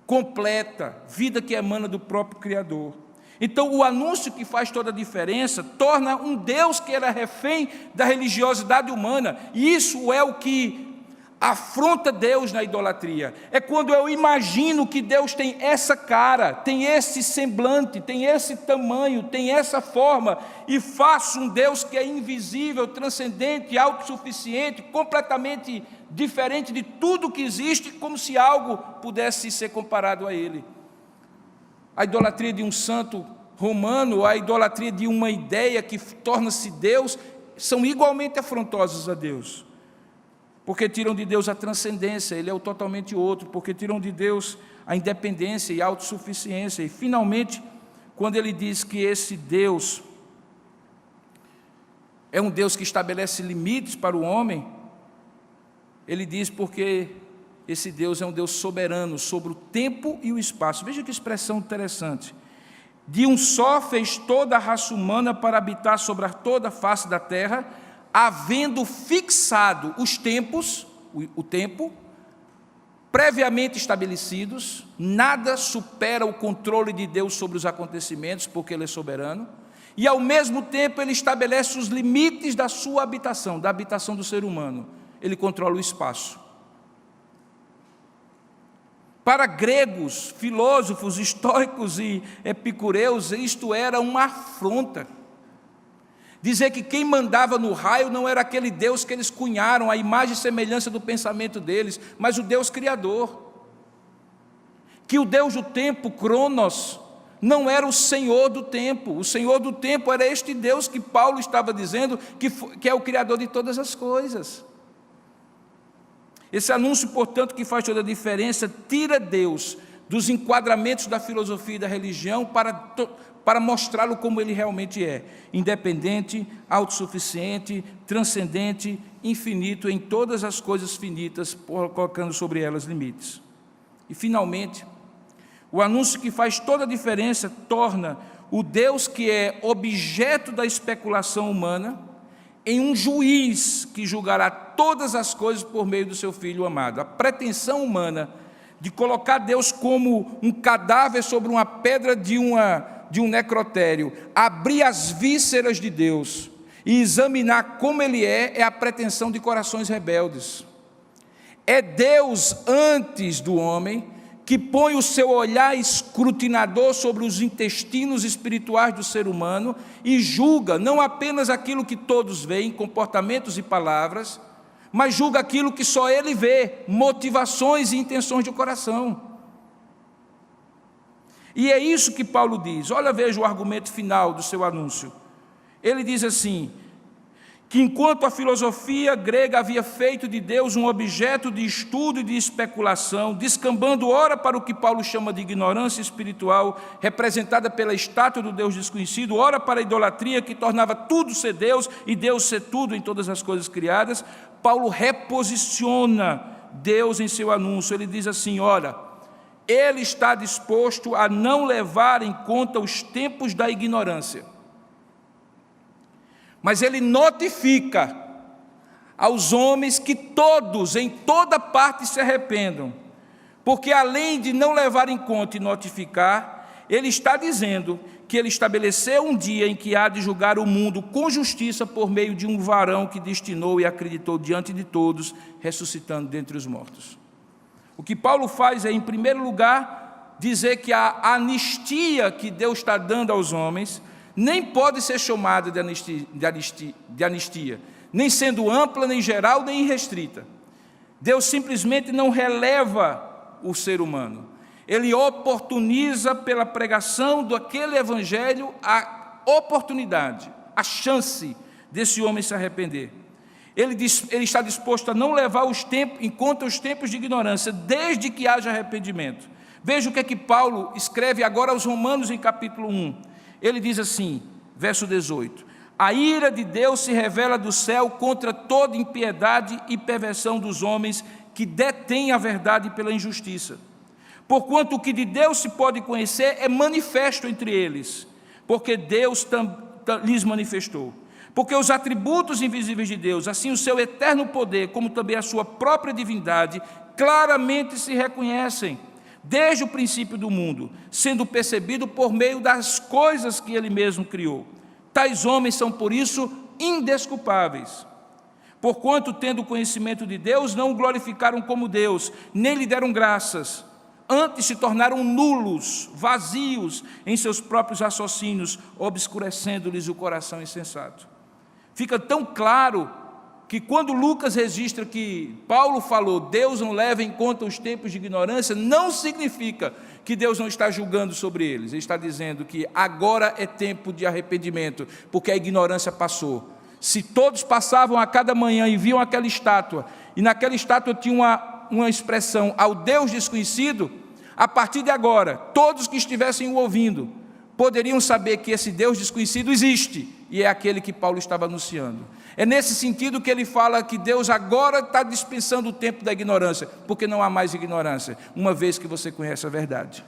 completa, vida que emana do próprio Criador. Então, o anúncio que faz toda a diferença torna um Deus que era refém da religiosidade humana, e isso é o que afronta Deus na idolatria. É quando eu imagino que Deus tem essa cara, tem esse semblante, tem esse tamanho, tem essa forma, e faço um Deus que é invisível, transcendente, autossuficiente, completamente diferente de tudo que existe, como se algo pudesse ser comparado a Ele. A idolatria de um santo romano, a idolatria de uma ideia que torna-se Deus, são igualmente afrontosas a Deus, porque tiram de Deus a transcendência, Ele é o totalmente outro, porque tiram de Deus a independência e a autossuficiência. E finalmente, quando Ele diz que esse Deus é um Deus que estabelece limites para o homem, Ele diz porque esse Deus é um Deus soberano sobre o tempo e o espaço. Veja que expressão interessante. De um só fez toda a raça humana para habitar sobre toda a face da terra, havendo fixado os tempos, o tempo, previamente estabelecidos. Nada supera o controle de Deus sobre os acontecimentos, porque Ele é soberano. E ao mesmo tempo Ele estabelece os limites da sua habitação, da habitação do ser humano. Ele controla o espaço. Para gregos, filósofos, estoicos e epicureus, isto era uma afronta. Dizer que quem mandava no raio não era aquele Deus que eles cunharam, a imagem e semelhança do pensamento deles, mas o Deus Criador. que o Deus do tempo, Cronos, não era o Senhor do tempo. O Senhor do tempo era este Deus que Paulo estava dizendo que é o Criador de todas as coisas. Esse anúncio, portanto, que faz toda a diferença, tira Deus dos enquadramentos da filosofia e da religião para mostrá-lo como ele realmente é: independente, autossuficiente, transcendente, infinito em todas as coisas finitas, colocando sobre elas limites. E, finalmente, o anúncio que faz toda a diferença torna o Deus que é objeto da especulação humana em um juiz que julgará todas as coisas por meio do seu Filho amado. A pretensão humana de colocar Deus como um cadáver sobre uma pedra de um necrotério, abrir as vísceras de Deus e examinar como Ele é a pretensão de corações rebeldes. É Deus antes do homem que põe o seu olhar escrutinador sobre os intestinos espirituais do ser humano e julga não apenas aquilo que todos veem, comportamentos e palavras, mas julga aquilo que só Ele vê, motivações e intenções de coração. E é isso que Paulo diz. Olha, veja o argumento final do seu anúncio. Ele diz assim, que enquanto a filosofia grega havia feito de Deus um objeto de estudo e de especulação, descambando ora para o que Paulo chama de ignorância espiritual, representada pela estátua do Deus desconhecido, ora para a idolatria que tornava tudo ser Deus e Deus ser tudo em todas as coisas criadas, Paulo reposiciona Deus em seu anúncio. Ele diz assim, olha, ele está disposto a não levar em conta os tempos da ignorância, mas ele notifica aos homens que todos, em toda parte, se arrependam, porque além de não levar em conta e notificar, ele está dizendo que ele estabeleceu um dia em que há de julgar o mundo com justiça por meio de um varão que destinou e acreditou diante de todos, ressuscitando dentre os mortos. O que Paulo faz é, em primeiro lugar, dizer que a anistia que Deus está dando aos homens nem pode ser chamada de anistia, nem sendo ampla, nem geral, nem irrestrita. Deus simplesmente não releva o ser humano. Ele oportuniza pela pregação daquele evangelho a oportunidade, a chance desse homem se arrepender. Ele está disposto a não levar em conta os tempos de ignorância, desde que haja arrependimento. Veja o que é que Paulo escreve agora aos Romanos em capítulo 1. Ele diz assim, verso 18, a ira de Deus se revela do céu contra toda impiedade e perversão dos homens que detêm a verdade pela injustiça. Porquanto o que de Deus se pode conhecer é manifesto entre eles, porque Deus lhes manifestou. Porque os atributos invisíveis de Deus, assim o seu eterno poder, como também a sua própria divindade, claramente se reconhecem desde o princípio do mundo, sendo percebido por meio das coisas que Ele mesmo criou. Tais homens são, por isso, indesculpáveis. Porquanto, tendo conhecimento de Deus, não o glorificaram como Deus, nem lhe deram graças. Antes se tornaram nulos, vazios em seus próprios raciocínios, obscurecendo-lhes o coração insensato. Fica tão claro que quando Lucas registra que Paulo falou, Deus não leva em conta os tempos de ignorância, não significa que Deus não está julgando sobre eles. Ele está dizendo que agora é tempo de arrependimento, porque a ignorância passou. Se todos passavam a cada manhã e viam aquela estátua, e naquela estátua tinha uma expressão ao Deus desconhecido, a partir de agora, todos que estivessem o ouvindo, poderiam saber que esse Deus desconhecido existe, e é aquele que Paulo estava anunciando. É nesse sentido que ele fala que Deus agora está dispensando o tempo da ignorância, porque não há mais ignorância, uma vez que você conhece a verdade.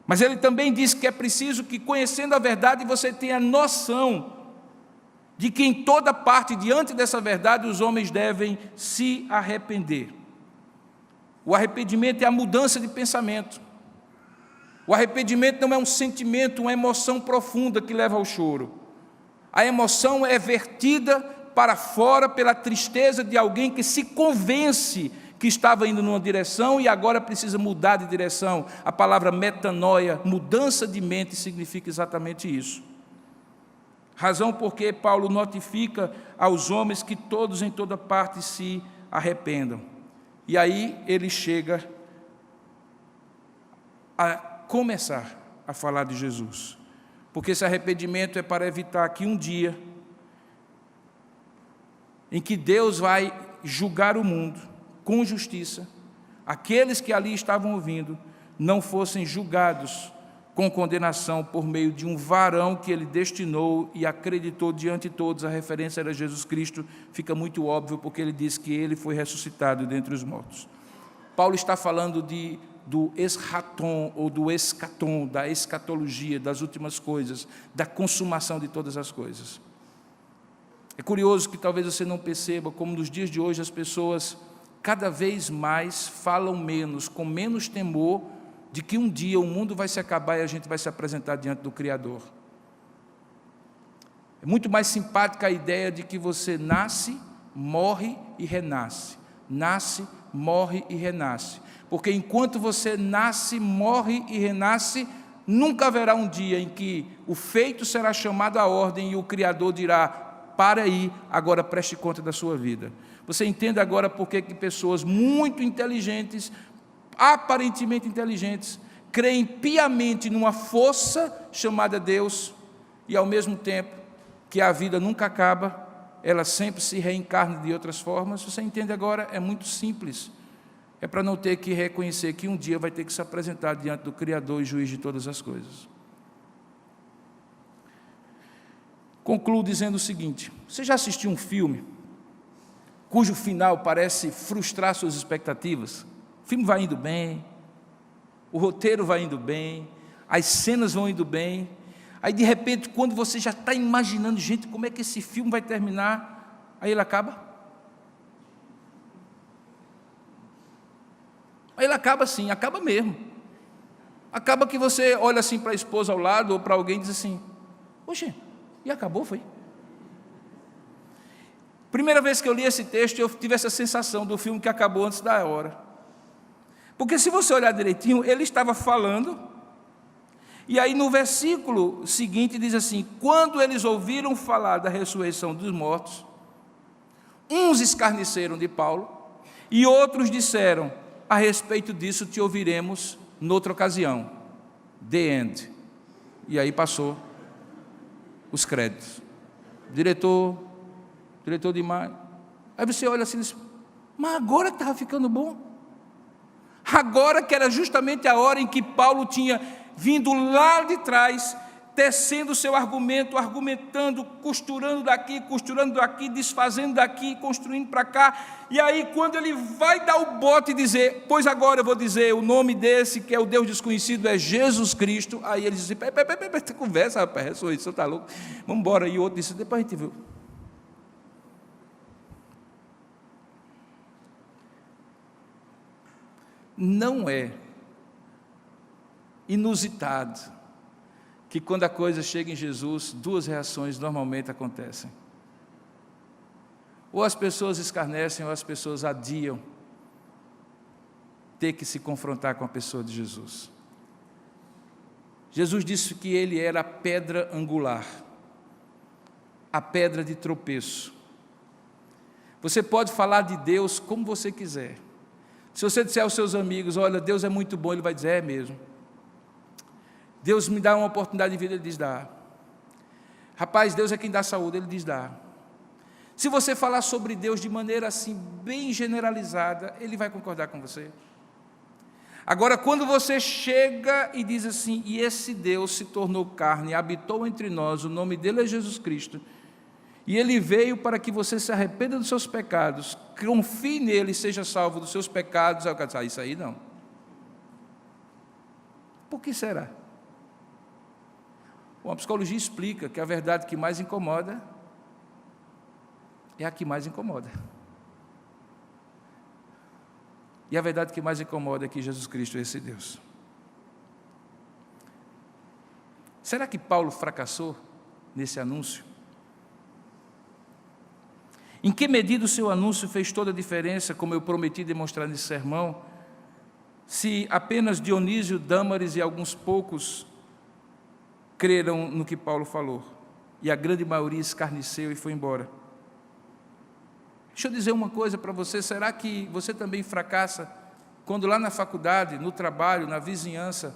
Mas ele também diz que é preciso que, conhecendo a verdade, você tenha noção de que em toda parte, diante dessa verdade, os homens devem se arrepender. O arrependimento é a mudança de pensamento. O arrependimento não é um sentimento, uma emoção profunda que leva ao choro. A emoção é vertida para fora pela tristeza de alguém que se convence que estava indo numa direção e agora precisa mudar de direção. A palavra metanoia, mudança de mente, significa exatamente isso. Razão porque Paulo notifica aos homens que todos em toda parte se arrependam. E aí ele chega a começar a falar de Jesus. Porque esse arrependimento é para evitar que um dia em que Deus vai julgar o mundo com justiça, aqueles que ali estavam ouvindo não fossem julgados com condenação por meio de um varão que ele destinou e acreditou diante de todos. A referência era Jesus Cristo, fica muito óbvio, porque ele diz que ele foi ressuscitado dentre os mortos. Paulo está falando do eschaton, ou do escatom, da escatologia, das últimas coisas, da consumação de todas as coisas. É curioso que talvez você não perceba como nos dias de hoje as pessoas cada vez mais falam menos, com menos temor, de que um dia o mundo vai se acabar e a gente vai se apresentar diante do Criador. É muito mais simpática a ideia de que você nasce, morre e renasce. Nasce, morre e renasce. Porque enquanto você nasce, morre e renasce, nunca haverá um dia em que o feito será chamado à ordem e o Criador dirá: para aí, agora preste conta da sua vida. Você entende agora por que pessoas muito inteligentes, aparentemente inteligentes, creem piamente numa força chamada Deus, e ao mesmo tempo que a vida nunca acaba, ela sempre se reencarna de outras formas. Você entende agora? É muito simples. É para não ter que reconhecer que um dia vai ter que se apresentar diante do Criador e juiz de todas as coisas. Concluo dizendo o seguinte: você já assistiu um filme cujo final parece frustrar suas expectativas? O filme vai indo bem, o roteiro vai indo bem, as cenas vão indo bem, aí de repente, quando você já está imaginando, gente, como é que esse filme vai terminar, aí ele acaba. Aí ele acaba assim, acaba mesmo. Acaba que você olha assim para a esposa ao lado, ou para alguém e diz assim: oxe, e acabou, foi? Primeira vez que eu li esse texto, eu tive essa sensação do filme que acabou antes da hora. Porque se você olhar direitinho, ele estava falando, e aí no versículo seguinte diz assim: quando eles ouviram falar da ressurreição dos mortos, uns escarneceram de Paulo, e outros disseram: a respeito disso te ouviremos noutra ocasião. The end. E aí passou os créditos. Diretor de imagem. Aí você olha assim e diz: mas agora que estava ficando bom. Agora que era justamente a hora em que Paulo tinha vindo lá de trás, tecendo o seu argumento, argumentando, costurando daqui, desfazendo daqui, construindo para cá. E aí quando ele vai dar o bote e dizer: pois agora eu vou dizer o nome desse, que é o Deus desconhecido, é Jesus Cristo. Aí ele diz assim: pera, conversa, rapaz, ressurreição, está louco, vamos embora. E o outro disse: depois a gente viu. Não é inusitado que quando a coisa chega em Jesus, duas reações normalmente acontecem. Ou as pessoas escarnecem, ou as pessoas adiam ter que se confrontar com a pessoa de Jesus. Jesus disse que ele era a pedra angular, a pedra de tropeço. Você pode falar de Deus como você quiser. Se você disser aos seus amigos: olha, Deus é muito bom, ele vai dizer: é mesmo. Deus me dá uma oportunidade de vida, ele diz: dá. Rapaz, Deus é quem dá saúde, ele diz: dá. Se você falar sobre Deus de maneira assim, bem generalizada, ele vai concordar com você. Agora, quando você chega e diz assim: e esse Deus se tornou carne, habitou entre nós, o nome dele é Jesus Cristo, e ele veio para que você se arrependa dos seus pecados, confie nele e seja salvo dos seus pecados. Isso aí não. Por que será? Bom, a psicologia explica que a verdade que mais incomoda é a que mais incomoda. E a verdade que mais incomoda é que Jesus Cristo é esse Deus. Será que Paulo fracassou nesse anúncio? Em que medida o seu anúncio fez toda a diferença, como eu prometi demonstrar nesse sermão, se apenas Dionísio, Dâmaris e alguns poucos creram no que Paulo falou, e a grande maioria escarneceu e foi embora? Deixa eu dizer uma coisa para você: será que você também fracassa quando lá na faculdade, no trabalho, na vizinhança,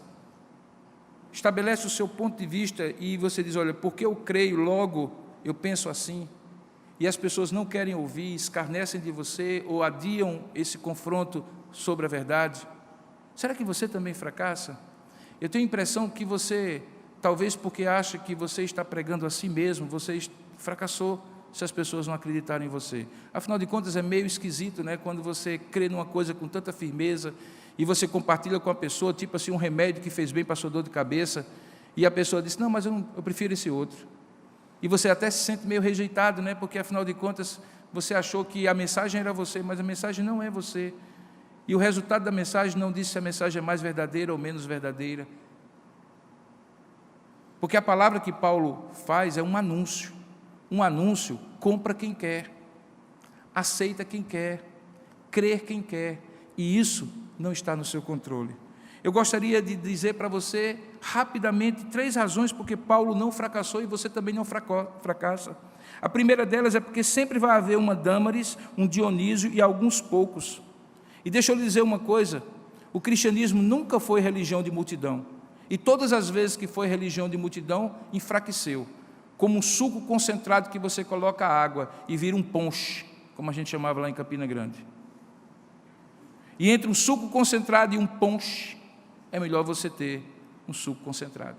estabelece o seu ponto de vista e você diz, olha, porque eu creio, logo eu penso assim, e as pessoas não querem ouvir, escarnecem de você ou adiam esse confronto sobre a verdade, será que você também fracassa? Eu tenho a impressão que você, talvez porque acha que você está pregando a si mesmo, você fracassou se as pessoas não acreditarem em você. Afinal de contas, é meio esquisito, né, quando você crê numa coisa com tanta firmeza e você compartilha com a pessoa, tipo assim, um remédio que fez bem para a sua dor de cabeça, e a pessoa diz, não, mas eu prefiro esse outro. E você até se sente meio rejeitado, né, porque afinal de contas, você achou que a mensagem era você, mas a mensagem não é você. E o resultado da mensagem não diz se a mensagem é mais verdadeira ou menos verdadeira. Porque a palavra que Paulo faz é um anúncio. Um anúncio compra quem quer, aceita quem quer, crer quem quer, e isso não está no seu controle. Eu gostaria de dizer para você, rapidamente, 3 razões porque Paulo não fracassou e você também não fracassa. A primeira delas é porque sempre vai haver uma Dâmaris, um Dionísio e alguns poucos. E deixa eu lhe dizer uma coisa, o cristianismo nunca foi religião de multidão. E todas as vezes que foi religião de multidão, enfraqueceu. Como um suco concentrado que você coloca água e vira um ponche, como a gente chamava lá em Campina Grande. E entre um suco concentrado e um ponche, é melhor você ter um suco concentrado.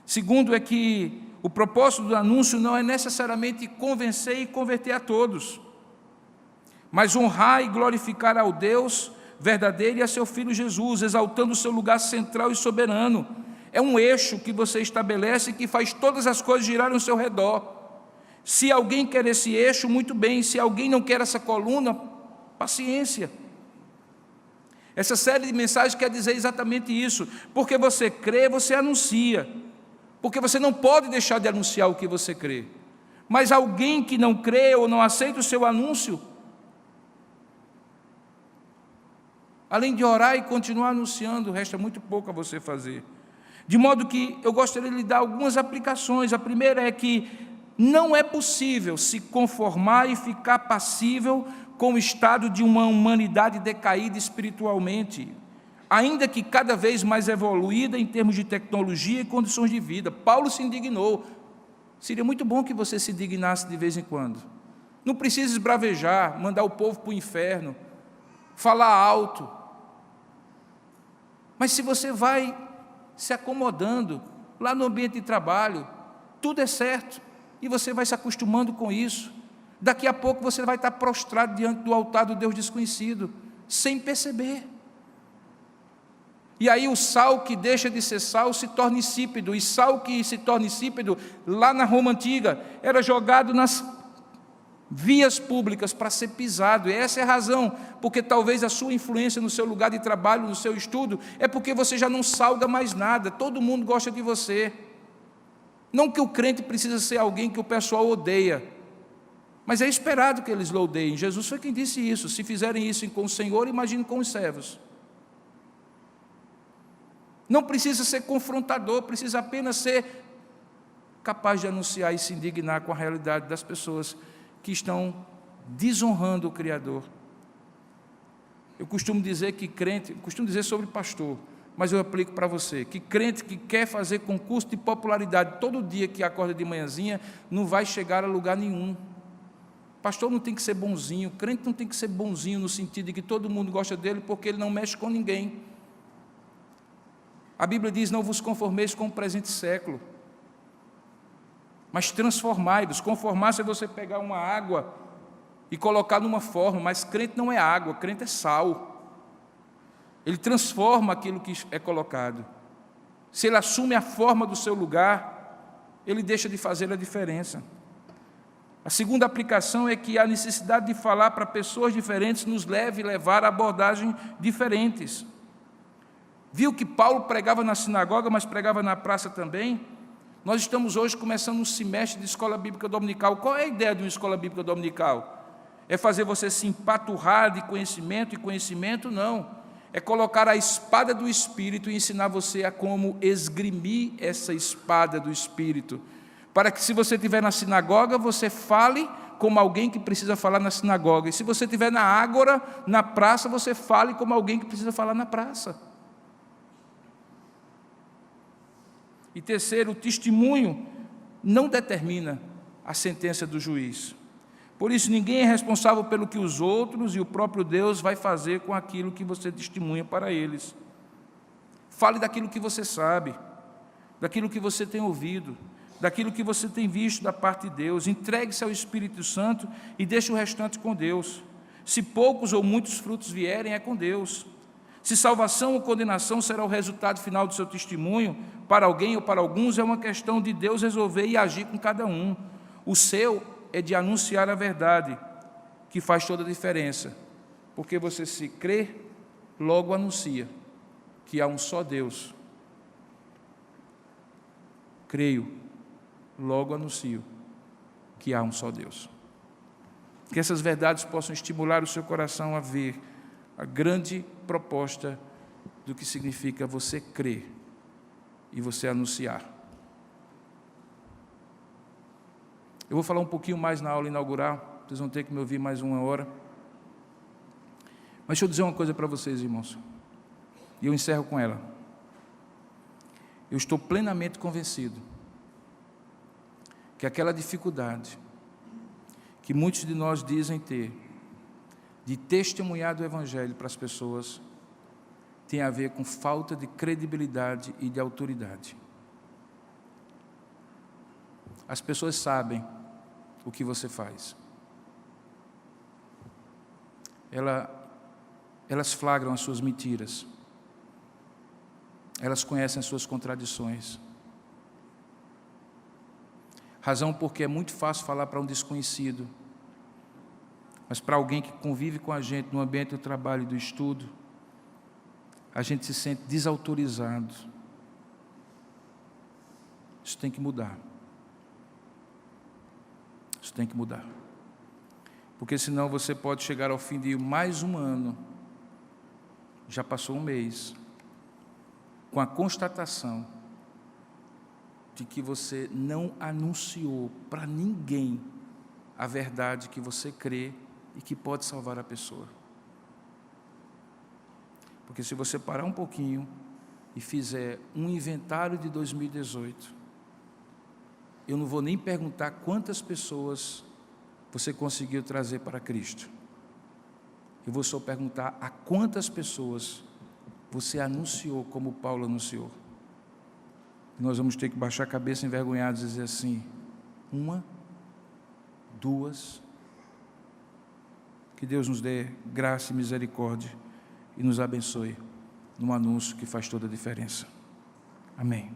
Segundo é que o propósito do anúncio não é necessariamente convencer e converter a todos, mas honrar e glorificar ao Deus verdadeiro e a seu Filho Jesus, exaltando o seu lugar central e soberano. É um eixo que você estabelece que faz todas as coisas girarem ao seu redor. Se alguém quer esse eixo, muito bem. Se alguém não quer essa coluna, paciência. Essa série de mensagens quer dizer exatamente isso. Porque você crê, você anuncia. Porque você não pode deixar de anunciar o que você crê. Mas alguém que não crê ou não aceita o seu anúncio, além de orar e continuar anunciando, resta muito pouco a você fazer. De modo que eu gostaria de lhe dar algumas aplicações. A primeira é que não é possível se conformar e ficar passível com o estado de uma humanidade decaída espiritualmente, ainda que cada vez mais evoluída em termos de tecnologia e condições de vida. Paulo se indignou. Seria muito bom que você se indignasse de vez em quando. Não precisa esbravejar, mandar o povo para o inferno, falar alto. Mas se você vai se acomodando lá no ambiente de trabalho, tudo é certo, e você vai se acostumando com isso. Daqui a pouco você vai estar prostrado diante do altar do Deus desconhecido, sem perceber. E aí o sal que deixa de ser sal se torna insípido, e sal que se torna insípido, lá na Roma Antiga, era jogado nas vias públicas para ser pisado. E essa é a razão, porque talvez a sua influência no seu lugar de trabalho, no seu estudo, é porque você já não salga mais nada, todo mundo gosta de você. Não que o crente precisa ser alguém que o pessoal odeia, mas é esperado que eles o odeiem. Jesus foi quem disse isso. Se fizerem isso com o Senhor, imagine com os servos. Não precisa ser confrontador, precisa apenas ser capaz de anunciar e se indignar com a realidade das pessoas que estão desonrando o Criador. Eu costumo dizer que crente, costumo dizer sobre pastor, mas eu aplico para você, que crente que quer fazer concurso de popularidade todo dia que acorda de manhãzinha, não vai chegar a lugar nenhum. Pastor não tem que ser bonzinho, crente não tem que ser bonzinho no sentido de que todo mundo gosta dele porque ele não mexe com ninguém. A Bíblia diz, não vos conformeis com o presente século, mas transformai-vos. Conformar-se é você pegar uma água e colocar numa forma, mas crente não é água, crente é sal. Ele transforma aquilo que é colocado. Se ele assume a forma do seu lugar, ele deixa de fazer a diferença. A segunda aplicação é que a necessidade de falar para pessoas diferentes nos levar a abordagens diferentes. Viu que Paulo pregava na sinagoga, mas pregava na praça também? Nós estamos hoje começando um semestre de escola bíblica dominical. Qual é a ideia de uma escola bíblica dominical? É fazer você se empaturrar de conhecimento e conhecimento? Não. É colocar a espada do Espírito e ensinar você a como esgrimir essa espada do Espírito, para que se você estiver na sinagoga, você fale como alguém que precisa falar na sinagoga, e se você estiver na ágora, na praça, você fale como alguém que precisa falar na praça. E terceiro, o testemunho não determina a sentença do juiz. Por isso, ninguém é responsável pelo que os outros e o próprio Deus vai fazer com aquilo que você testemunha para eles. Fale daquilo que você sabe, daquilo que você tem ouvido, daquilo que você tem visto da parte de Deus. Entregue-se ao Espírito Santo e deixe o restante com Deus. Se poucos ou muitos frutos vierem, é com Deus. Se salvação ou condenação será o resultado final do seu testemunho, para alguém ou para alguns, é uma questão de Deus resolver e agir com cada um. O seu é de anunciar a verdade, que faz toda a diferença, porque você se crê, logo anuncia que há um só Deus. Creio, logo anuncio que há um só Deus. Que essas verdades possam estimular o seu coração a ver a grande proposta do que significa você crer e você anunciar. Eu vou falar um pouquinho mais na aula inaugural, vocês vão ter que me ouvir mais 1 hora. Mas deixa eu dizer uma coisa para vocês, irmãos, e eu encerro com ela. Eu estou plenamente convencido que aquela dificuldade que muitos de nós dizem ter, de testemunhar do Evangelho para as pessoas, tem a ver com falta de credibilidade e de autoridade. As pessoas sabem o que você faz. Elas flagram as suas mentiras. Elas conhecem as suas contradições. Razão porque é muito fácil falar para um desconhecido, mas para alguém que convive com a gente no ambiente do trabalho e do estudo, a gente se sente desautorizado. Isso tem que mudar. Isso tem que mudar. Porque senão você pode chegar ao fim de mais 1 ano, já passou 1 mês, com a constatação de que você não anunciou para ninguém a verdade que você crê e que pode salvar a pessoa. Porque se você parar um pouquinho e fizer um inventário de 2018, eu não vou nem perguntar quantas pessoas você conseguiu trazer para Cristo. Eu vou só perguntar a quantas pessoas você anunciou como Paulo anunciou. Nós vamos ter que baixar a cabeça envergonhados e dizer assim: 1, 2. Que Deus nos dê graça e misericórdia e nos abençoe num anúncio que faz toda a diferença. Amém.